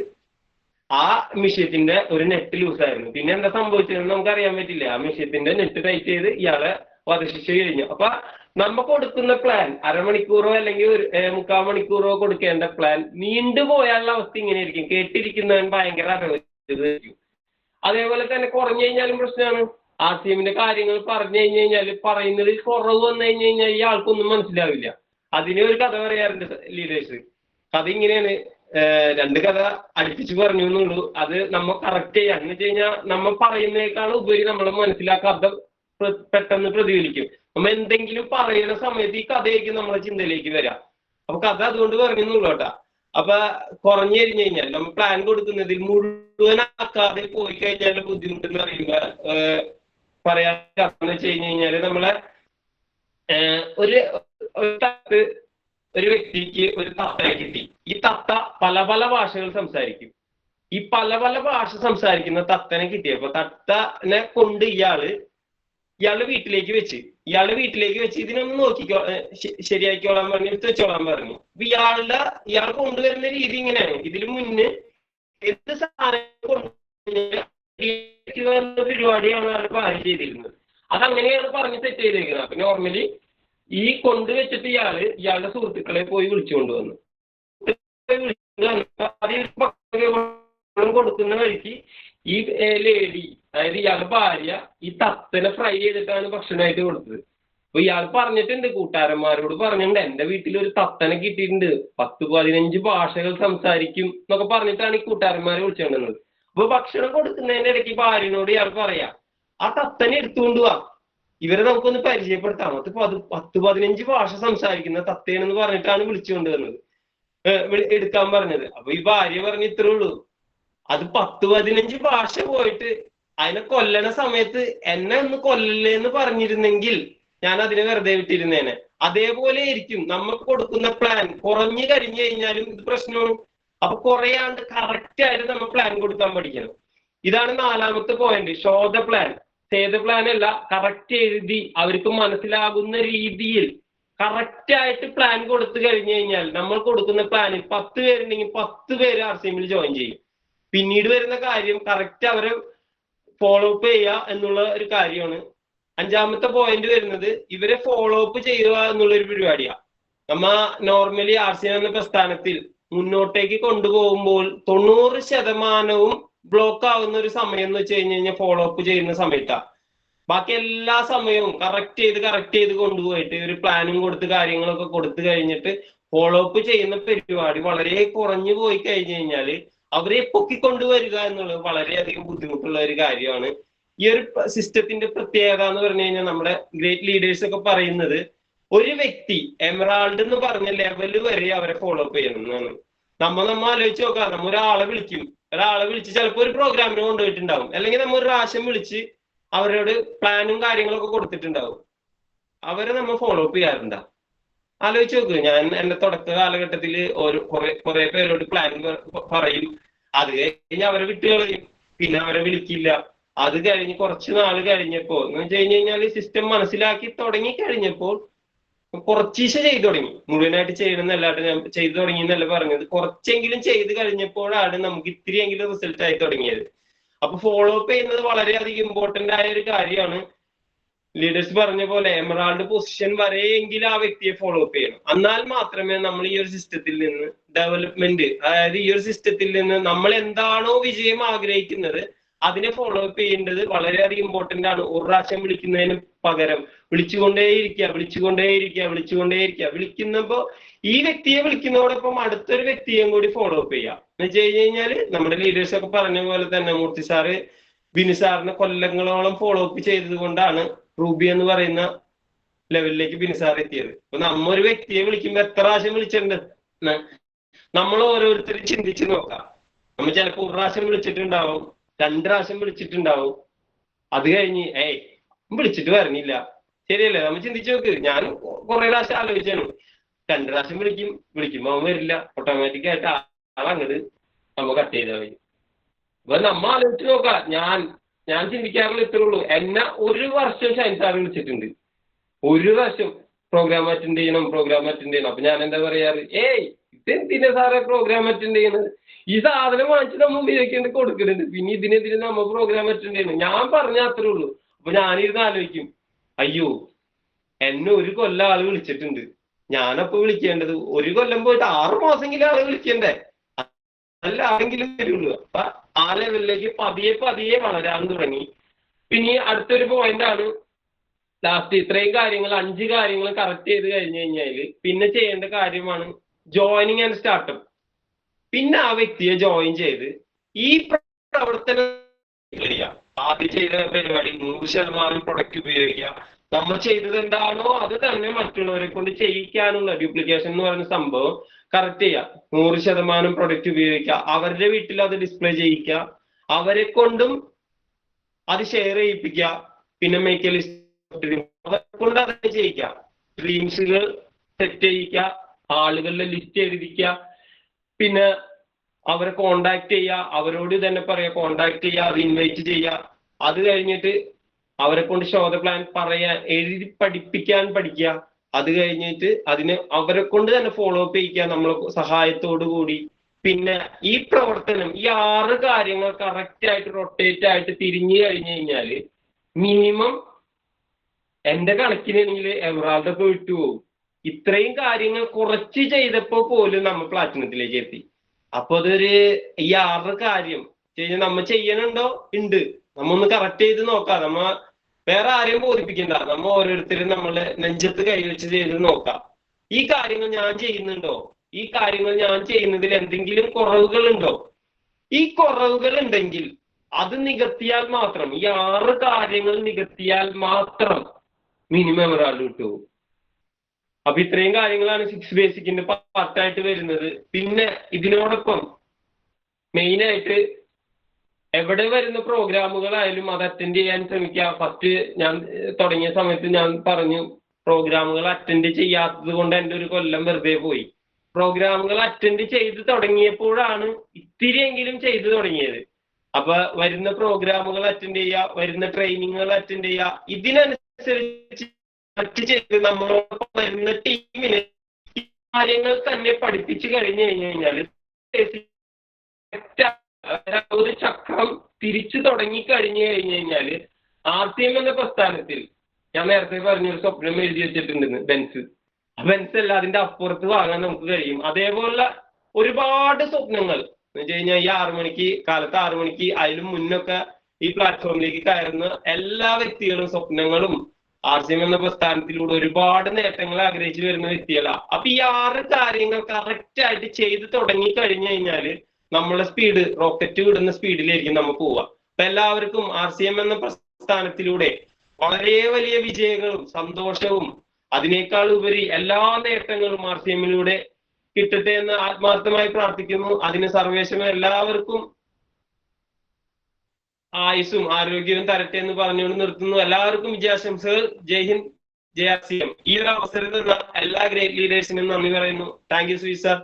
ആ മെഷീന്റെ ഒരു നെറ്റ് ലൂസായിരുന്നു. പിന്നെ എന്താ സംഭവിച്ചതെന്ന് നമുക്ക് അറിയാൻ പറ്റില്ല. ആ മെഷീന്റെ നെറ്റ് ടൈറ്റ് ചെയ്ത് ഇയാളെ വധശിക്ഷ കഴിഞ്ഞു. അപ്പൊ നമ്മ കൊടുക്കുന്ന പ്ലാൻ അരമണിക്കൂറോ അല്ലെങ്കിൽ 3/4 മണിക്കൂറോ കൊടുക്കേണ്ട പ്ലാൻ നീണ്ടുപോയാലുള്ള അവസ്ഥ ഇങ്ങനെയായിരിക്കും. കേട്ടിരിക്കുന്നവൻ ഭയങ്കര അറിവായിരിക്കും. അതേപോലെ തന്നെ കുറഞ്ഞു കഴിഞ്ഞാലും പ്രശ്നമാണ്. RCMന്റെ കാര്യങ്ങൾ പറഞ്ഞു കഴിഞ്ഞാൽ പറയുന്നതിൽ കുറവ് വന്നു കഴിഞ്ഞാൽ ഈ ആൾക്കൊന്നും മനസ്സിലാവില്ല. അതിനെ ഒരു കഥ പറയാറുണ്ട് ലീഡേഴ്സ്. കഥ ഇങ്ങനെയാണ്, 2 കഥ അടുപ്പിച്ച് പറഞ്ഞു എന്നുള്ളൂ. അത് നമ്മൾ കറക്റ്റ് ചെയ്യാൻ എന്ന് വെച്ച് കഴിഞ്ഞാൽ നമ്മൾ പറയുന്നതിനേക്കാൾ ഉപരി നമ്മളെ മനസ്സിലാ കഥ പെട്ടെന്ന് പ്രതിഫലിക്കും. നമ്മൾ എന്തെങ്കിലും പറയുന്ന സമയത്ത് ഈ കഥയായിരിക്കും നമ്മളെ ചിന്തയിലേക്ക് വരാം. അപ്പൊ കഥ അതുകൊണ്ട് പറഞ്ഞെന്നുള്ളൂ കേട്ടാ. അപ്പൊ കുറഞ്ഞു കഴിഞ്ഞു കഴിഞ്ഞാൽ നമ്മൾ പ്ലാൻ കൊടുക്കുന്നതിൽ മുഴുവനാക്കാതെ പോയി കഴിഞ്ഞാൽ ബുദ്ധിമുട്ടെന്ന് പറയുമ്പോ പറയാന്ന് വെച്ച് കഴിഞ്ഞു കഴിഞ്ഞാല് നമ്മളെ ഒരു വ്യക്തിക്ക് ഒരു തത്തയെ കിട്ടി. ഈ തത്ത പല പല ഭാഷകൾ സംസാരിക്കും. ഈ പല പല ഭാഷ സംസാരിക്കുന്ന തത്തനെ കിട്ടിയപ്പോ തത്തനെ കൊണ്ട് ഇയാളുടെ വീട്ടിലേക്ക് വെച്ച് ഇതിനൊന്ന് നോക്കിക്കോ, ശരിയാക്കിക്കോളാൻ പറഞ്ഞു, എടുത്ത് വെച്ചോളാൻ പറഞ്ഞു. അപ്പൊ ഇയാൾ കൊണ്ടുവരുന്ന രീതി ഇങ്ങനെയാണ്. ഇതിനു മുന്നേ എന്ത് സാധനം പരിപാടിയാണ് ആര് ചെയ്തിരുന്നത്, അതങ്ങനെയാണ് പറഞ്ഞ് സെറ്റ് ചെയ്തേക്കുന്നത്. അപ്പൊ നോർമലി ഈ കൊണ്ടുവച്ചിട്ട് ഇയാളുടെ സുഹൃത്തുക്കളെ പോയി വിളിച്ചുകൊണ്ടുവന്നു. കൊടുക്കുന്ന വഴിക്ക് ഈ ലേഡി, അതായത് ഇയാളുടെ ഭാര്യ, ഈ തത്തനെ ഫ്രൈ ചെയ്തിട്ടാണ് ഭക്ഷണമായിട്ട് കൊടുത്തത്. അപ്പൊ ഇയാൾ പറഞ്ഞിട്ടുണ്ട്, കൂട്ടുകാരന്മാരോട് പറഞ്ഞിട്ടുണ്ട്, എന്റെ വീട്ടിൽ ഒരു തത്തനെ കിട്ടിയിട്ടുണ്ട്, 10-15 ഭാഷകൾ സംസാരിക്കും എന്നൊക്കെ പറഞ്ഞിട്ടാണ് ഈ കൂട്ടുകാരന്മാരെ വിളിച്ചുകൊണ്ടുവന്നത്. അപ്പൊ ഭക്ഷണം കൊടുക്കുന്നതിന്റെ ഇടയ്ക്ക് ഭാര്യനോട് ഇയാൾ പറയാ, ആ തത്തനെ എടുത്തുകൊണ്ട് വാ, ഇവരെ നമുക്കൊന്ന് പരിചയപ്പെടുത്താം. 10-15 ഭാഷ സംസാരിക്കുന്ന തത്തേനെന്ന് പറഞ്ഞിട്ടാണ് വിളിച്ചുകൊണ്ടുവന്നത്, എടുക്കാൻ പറഞ്ഞത്. അപ്പൊ ഈ ഭാര്യ പറഞ്ഞ്, ഇത്രേ ഉള്ളൂ, അത് 10-15 ഭാഷ പോയിട്ട് അതിനെ കൊല്ലണ സമയത്ത് എന്നെ ഒന്ന് കൊല്ലല്ലേന്ന് പറഞ്ഞിരുന്നെങ്കിൽ ഞാൻ അതിനെ വെറുതെ വിട്ടിരുന്നേനെ. അതേപോലെ ആയിരിക്കും നമ്മൾ കൊടുക്കുന്ന പ്ലാൻ. കുറഞ്ഞു കഴിഞ്ഞു കഴിഞ്ഞാലും ഇത് പ്രശ്നമാണ്. അപ്പൊ കുറയാണ്ട് കറക്റ്റ് ആയിട്ട് നമ്മൾ പ്ലാൻ കൊടുക്കാൻ പഠിക്കണം. ഇതാണ് 4ാമത്തെ point. Show the plan. Say the plan അല്ല, കറക്റ്റ് എഴുതി അവർക്ക് മനസ്സിലാകുന്ന രീതിയിൽ കറക്റ്റ് ആയിട്ട് പ്ലാൻ കൊടുത്തു കഴിഞ്ഞു കഴിഞ്ഞാൽ നമ്മൾ കൊടുക്കുന്ന പ്ലാനിൽ 10 പേരുണ്ടെങ്കിൽ 10 പേര് RCMൽ ജോയിൻ ചെയ്യും. പിന്നീട് വരുന്ന കാര്യം കറക്റ്റ് അവരെ ഫോളോ അപ്പ് ചെയ്യുക എന്നുള്ള ഒരു കാര്യമാണ്. 5ാമത്തെ പോയിന്റ് വരുന്നത് ഇവരെ ഫോളോ അപ്പ് ചെയ്യുക എന്നുള്ളൊരു പരിപാടിയാണ്. നമ്മ നോർമലി RCM എന്ന പ്രസ്ഥാനത്തിൽ മുന്നോട്ടേക്ക് കൊണ്ടുപോകുമ്പോൾ 90% ബ്ലോക്ക് ആവുന്ന ഒരു സമയം എന്ന് വെച്ച് കഴിഞ്ഞാൽ ഫോളോ അപ്പ് ചെയ്യുന്ന സമയത്താണ്. ബാക്കി എല്ലാ സമയവും കറക്റ്റ് ചെയ്ത് കൊണ്ടുപോയിട്ട് ഒരു പ്ലാനും കൊടുത്ത് കാര്യങ്ങളൊക്കെ കൊടുത്തു കഴിഞ്ഞിട്ട് ഫോളോ അപ്പ് ചെയ്യുന്ന പരിപാടി വളരെ കുറഞ്ഞു പോയി കഴിഞ്ഞു കഴിഞ്ഞാൽ അവരെ പൊക്കിക്കൊണ്ടുവരിക എന്നുള്ളത് വളരെയധികം ബുദ്ധിമുട്ടുള്ള ഒരു കാര്യമാണ്. ഈ ഒരു സിസ്റ്റത്തിന്റെ പ്രത്യേകത എന്ന് പറഞ്ഞു കഴിഞ്ഞാൽ നമ്മുടെ ഗ്രേറ്റ് ലീഡേഴ്സ് ഒക്കെ പറയുന്നത്, ഒരു വ്യക്തി എമറാൾഡ് എന്ന് പറഞ്ഞ ലെവല് വരെ അവരെ ഫോളോ അപ്പ് ചെയ്യണം എന്നാണ്. നമ്മ ആലോചിച്ച് നോക്കാം. നമ്മ ഒരാളെ വിളിച്ച് ചിലപ്പോൾ ഒരു പ്രോഗ്രാമിന് കൊണ്ടുപോയിട്ടുണ്ടാവും, അല്ലെങ്കിൽ നമ്മൾ ഒരു പ്രാവശ്യം വിളിച്ച് അവരോട് പ്ലാനും കാര്യങ്ങളൊക്കെ കൊടുത്തിട്ടുണ്ടാവും. അവരെ നമ്മൾ ഫോളോ അപ്പ് ചെയ്യാറുണ്ടാവും. ആലോചിച്ച് നോക്ക്. ഞാൻ എന്റെ തുടക്ക കാലഘട്ടത്തിൽ കുറെ പേരോട് പ്ലാൻ പറയും, അത് കഴിഞ്ഞ് അവരെ വിട്ടുകളയും, പിന്നെ അവരെ വിളിക്കില്ല. അത് കഴിഞ്ഞ് കുറച്ച് നാൾ കഴിഞ്ഞപ്പോ എന്ന് വെച്ച് കഴിഞ്ഞാൽ സിസ്റ്റം മനസ്സിലാക്കി തുടങ്ങി കഴിഞ്ഞപ്പോൾ കുറച്ചീശ ചെയ്തു തുടങ്ങി. മുഴുവനായിട്ട് ചെയ്യണമെന്നല്ലാണ്ട് ഞാൻ ചെയ്തു തുടങ്ങി എന്നല്ല പറഞ്ഞത്, കുറച്ചെങ്കിലും ചെയ്ത് കഴിഞ്ഞപ്പോഴാണ് നമുക്ക് ഇത്തിരിയെങ്കിലും റിസൾട്ട് ആയി തുടങ്ങിയത്. അപ്പൊ ഫോളോ അപ്പ് ചെയ്യുന്നത് വളരെയധികം ഇമ്പോർട്ടന്റ് ആയ ഒരു കാര്യമാണ്. ലീഡേഴ്സ് പറഞ്ഞ പോലെ എമറാൾഡ് പൊസിഷൻ വരെയെങ്കിലും ആ വ്യക്തിയെ ഫോളോ അപ്പ് ചെയ്യണം. എന്നാൽ മാത്രമേ നമ്മൾ ഈ ഒരു സിസ്റ്റത്തിൽ നിന്ന് ഡെവലപ്മെന്റ്, അതായത് ഈ ഒരു സിസ്റ്റത്തിൽ നിന്ന് നമ്മൾ എന്താണോ വിജയം ആഗ്രഹിക്കുന്നത് അതിനെ ഫോളോ അപ്പ് ചെയ്യേണ്ടത് വളരെയധികം ഇമ്പോർട്ടന്റ് ആണ്. ഒരു പ്രാവശ്യം വിളിക്കുന്നതിന് പകരം വിളിച്ചുകൊണ്ടേയിരിക്കുക. വിളിക്കുന്നപ്പോ ഈ വ്യക്തിയെ വിളിക്കുന്നതോടൊപ്പം അടുത്തൊരു വ്യക്തിയെയും കൂടി ഫോളോ അപ്പ് ചെയ്യുക എന്ന് വെച്ച് കഴിഞ്ഞാൽ നമ്മുടെ ലീഡേഴ്സ് ഒക്കെ പറഞ്ഞ പോലെ തന്നെ മൂർത്തി സാറ് ബിനു സാറിനെ കൊല്ലങ്ങളോളം ഫോളോ അപ്പ് ചെയ്തത് കൊണ്ടാണ് റൂബി എന്ന് പറയുന്ന ലെവലിലേക്ക് ബിനു സാർ എത്തിയത്. അപ്പൊ നമ്മ ഒരു വ്യക്തിയെ വിളിക്കുമ്പോ എത്ര പ്രാവശ്യം വിളിച്ചിട്ടുണ്ട് നമ്മൾ ഓരോരുത്തരും ചിന്തിച്ച് നോക്കാം. നമ്മൾ ചിലപ്പോൾ ഒരു പ്രാവശ്യം വിളിച്ചിട്ടുണ്ടാവും, 2 പ്രാവശ്യം വിളിച്ചിട്ടുണ്ടാവും. അത് കഴിഞ്ഞ് വിളിച്ചിട്ട് വരണില്ല, ശരിയല്ലേ? നമ്മൾ ചിന്തിച്ചു നോക്ക്. ഞാൻ കുറെ പ്രാവശ്യം ആലോചിച്ചാണ്. 2 പ്രാവശ്യം വിളിക്കുമ്പോ അവൻ വരില്ല, ഓട്ടോമാറ്റിക് ആയിട്ട് ആളങ്ങട് നമ്മ കട്ട് ചെയ്താൽ മതി. അപ്പൊ നമ്മ ആലോചിച്ച് നോക്കാം. ഞാൻ ചിന്തിക്കാറുള്ള ഇത്രേ ഉള്ളൂ. എന്നെ 1 വർഷം ഷൈൻ സാർ വിളിച്ചിട്ടുണ്ട്, 1 വർഷം പ്രോഗ്രാം അറ്റൻഡ് ചെയ്യണം. അപ്പൊ ഞാൻ എന്താ പറയാറ്, ഇതെന്തിനാ സാറേ പ്രോഗ്രാം അറ്റൻഡ് ചെയ്യുന്നത്? ഈ സാധനം വാങ്ങിച്ച് നമ്മൾ ഉപയോഗിക്കേണ്ടി കൊടുക്കുന്നുണ്ട്, പിന്നെ ഇതിനെതിരെ നമ്മൾ പ്രോഗ്രാം അറ്റൻഡ് ചെയ്യണം. ഞാൻ പറഞ്ഞ അത്രേ ഉള്ളൂ. അപ്പൊ ഞാനിരുന്ന് ആലോചിക്കും, അയ്യോ എന്നെ 1 കൊല്ലം ആള് വിളിച്ചിട്ടുണ്ട്, ഞാനപ്പോ വിളിക്കേണ്ടത് 1 കൊല്ലം പോയിട്ട് 6 മാസമെങ്കിലും ആള് വിളിക്കണ്ടേ, നല്ല ആരെങ്കിലും വരുള്ളൂ. അപ്പൊ ആ ലെവലിലേക്ക് പതിയെ വളരാൻ തുടങ്ങി. പിന്നെ അടുത്തൊരു പോയിന്റ് ആണ് ലാസ്റ്റ്. ഇത്രയും കാര്യങ്ങൾ 5 കാര്യങ്ങൾ കറക്റ്റ് ചെയ്ത് കഴിഞ്ഞു കഴിഞ്ഞാല് പിന്നെ ചെയ്യേണ്ട കാര്യമാണ് ജോയിനിങ് ആൻഡ് സ്റ്റാർട്ടപ്പ്. പിന്നെ ആ വ്യക്തിയെ ജോയിൻ ചെയ്ത് ഈ പ്രവർത്തനം ആദ്യം ചെയ്ത പരിപാടി 100% പ്രൊഡക്റ്റ് ഉപയോഗിക്കുക. നമ്മൾ ചെയ്തത് എന്താണോ അത് തന്നെ മറ്റുള്ളവരെ കൊണ്ട് ചെയ്യിക്കാനുള്ള ഡ്യൂപ്ലിക്കേഷൻ എന്ന് പറയുന്ന സംഭവം കറക്റ്റ് ചെയ്യുക. 100% പ്രൊഡക്റ്റ് ഉപയോഗിക്കുക. അവരുടെ വീട്ടിൽ അത് ഡിസ്പ്ലേ ചെയ്യിക്കുക, അവരെ കൊണ്ടും അത് ഷെയർ ചെയ്യിപ്പിക്കുക. പിന്നെ മേക്ക് എ ലിസ്റ്റ്, അവരെ കൊണ്ട് അത് ചെയ്യിക്കുക. ഡ്രീംസുകൾ സെറ്റ് ചെയ്യിക്കുക, ആളുകളുടെ ലിസ്റ്റ് എഴുതിക്കുക, പിന്നെ അവരെ കോണ്ടാക്ട് ചെയ്യുക, അവരോട് തന്നെ പറയാ കോണ്ടാക്ട് ചെയ്യുക, അത് ഇൻവൈറ്റ് ചെയ്യുക. അത് കഴിഞ്ഞിട്ട് അവരെ കൊണ്ട് ഷോ ദ പ്ലാൻ പറയാൻ, എഴുതി പഠിക്കുക. അത് കഴിഞ്ഞിട്ട് അവരെ കൊണ്ട് തന്നെ ഫോളോ അപ്പ് ചെയ്യിക്കുക നമ്മളെ സഹായത്തോടു കൂടി. പിന്നെ ഈ പ്രവർത്തനം, ഈ 6 കാര്യങ്ങൾ കറക്റ്റ് ആയിട്ട് റൊട്ടേറ്റ് ആയിട്ട് തിരിഞ്ഞു കഴിഞ്ഞു കഴിഞ്ഞാല് മിനിമം എന്റെ കണക്കിനാണെങ്കിൽ എമറാൾഡ് ഒക്കെ വിട്ടുപോകും. ഇത്രയും കാര്യങ്ങൾ കുറച്ച് ചെയ്തപ്പോ പോലും നമ്മൾ പ്ലാറ്റിനത്തിലേക്ക് എത്തി. അപ്പൊ അതൊരു ഈ 6 കാര്യം നമ്മ ചെയ്യണുണ്ടോ? ഉണ്ട്. നമ്മ ഒന്ന് കറക്റ്റ് ചെയ്ത് നോക്കാം. നമ്മ വേറെ ആരെയും ബോധിപ്പിക്കണ്ട. നമ്മ ഓരോരുത്തരും നമ്മള് നെഞ്ചത്ത് കൈവച്ച് ചെയ്ത് നോക്കാം. ഈ കാര്യങ്ങൾ ഞാൻ ചെയ്യുന്നുണ്ടോ? ഈ കാര്യങ്ങൾ ഞാൻ ചെയ്യുന്നതിൽ എന്തെങ്കിലും കുറവുകളുണ്ടോ? ഈ കുറവുകൾ ഉണ്ടെങ്കിൽ അത് നികത്തിയാൽ മാത്രം, ഈ 6 കാര്യങ്ങൾ നികത്തിയാൽ മാത്രം മിനിമം ഒരാൾ കിട്ടും. അപ്പൊ ഇത്രയും കാര്യങ്ങളാണ് 6 ബേസിക്കിന്റെ പാർട്ടായിട്ട് വരുന്നത്. പിന്നെ ഇതിനോടൊപ്പം മെയിനായിട്ട് എവിടെ വരുന്ന പ്രോഗ്രാമുകളായാലും അത് അറ്റൻഡ് ചെയ്യാൻ ശ്രമിക്കുക. ഫസ്റ്റ് ഞാൻ തുടങ്ങിയ സമയത്ത് ഞാൻ പറഞ്ഞു, പ്രോഗ്രാമുകൾ അറ്റൻഡ് ചെയ്യാത്തത് കൊണ്ട് എൻ്റെ 1 കൊല്ലം വെറുതെ പോയി. പ്രോഗ്രാമുകൾ അറ്റൻഡ് ചെയ്ത് തുടങ്ങിയപ്പോഴാണ് ഇത്തിരിയെങ്കിലും ചെയ്തു തുടങ്ങിയത്. അപ്പൊ വരുന്ന പ്രോഗ്രാമുകൾ അറ്റൻഡ് ചെയ്യുക, വരുന്ന ട്രെയിനിങ്ങുകൾ അറ്റൻഡ് ചെയ്യുക. ഇതിനനുസരിച്ച് ചെയ്ത് നമ്മളോടൊപ്പം വരുന്ന ടീമിന് കാര്യങ്ങൾ തന്നെ പഠിപ്പിച്ചു കഴിഞ്ഞു കഴിഞ്ഞാൽ ഒരു ചക്രം തിരിച്ചു തുടങ്ങി കഴിഞ്ഞു കഴിഞ്ഞാല് RCM എന്ന പ്രസ്ഥാനത്തിൽ ഞാൻ നേരത്തെ പറഞ്ഞൊരു സ്വപ്നം എഴുതി വെച്ചിട്ടുണ്ടെന്ന്, ബെൻസ്. ആ ബെൻസ് അല്ല, അതിന്റെ അപ്പുറത്ത് വാങ്ങാൻ നമുക്ക് കഴിയും. അതേപോലെ ഒരുപാട് സ്വപ്നങ്ങൾ എന്ന് വെച്ച് കഴിഞ്ഞാൽ ഈ 6 മണിക്ക് കാലത്ത് 6 മണിക്ക് അതിലും മുന്നൊക്കെ ഈ പ്ലാറ്റ്ഫോമിലേക്ക് കയറുന്ന എല്ലാ വ്യക്തികളും സ്വപ്നങ്ങളും RCM എന്ന പ്രസ്ഥാനത്തിലൂടെ ഒരുപാട് നേട്ടങ്ങൾ ആഗ്രഹിച്ചു വരുന്ന വ്യക്തികളാണ്. അപ്പൊ ഈ 6 കാര്യങ്ങൾ കറക്റ്റ് ആയിട്ട് ചെയ്ത് തുടങ്ങി കഴിഞ്ഞു കഴിഞ്ഞാല് നമ്മളെ സ്പീഡ്, റോക്കറ്റ് വിടുന്ന സ്പീഡിലായിരിക്കും നമ്മൾ പോവുക. അപ്പൊ എല്ലാവർക്കും RCM എന്ന പ്രസ്ഥാനത്തിലൂടെ വളരെ വലിയ വിജയങ്ങളും സന്തോഷവും അതിനേക്കാൾ ഉപരി എല്ലാ നേട്ടങ്ങളും RCMലൂടെ കിട്ടട്ടെ എന്ന് ആത്മാർത്ഥമായി പ്രാർത്ഥിക്കുന്നു. അതിന് സർവേശ്വരൻ എല്ലാവർക്കും ആയുസ്സും ആരോഗ്യവും തരട്ടെ എന്ന് പറഞ്ഞുകൊണ്ട് നിർത്തുന്നു. എല്ലാവർക്കും വിജയാശംസകൾ. ജയ് ഹിന്ദ്, ജയ് RCM. ഈ ഒരു അവസരത്തിൽ എല്ലാ ഗ്രേറ്റ് ലീഡേഴ്സിനും നന്ദി പറയുന്നു. Thank you, sweet sir.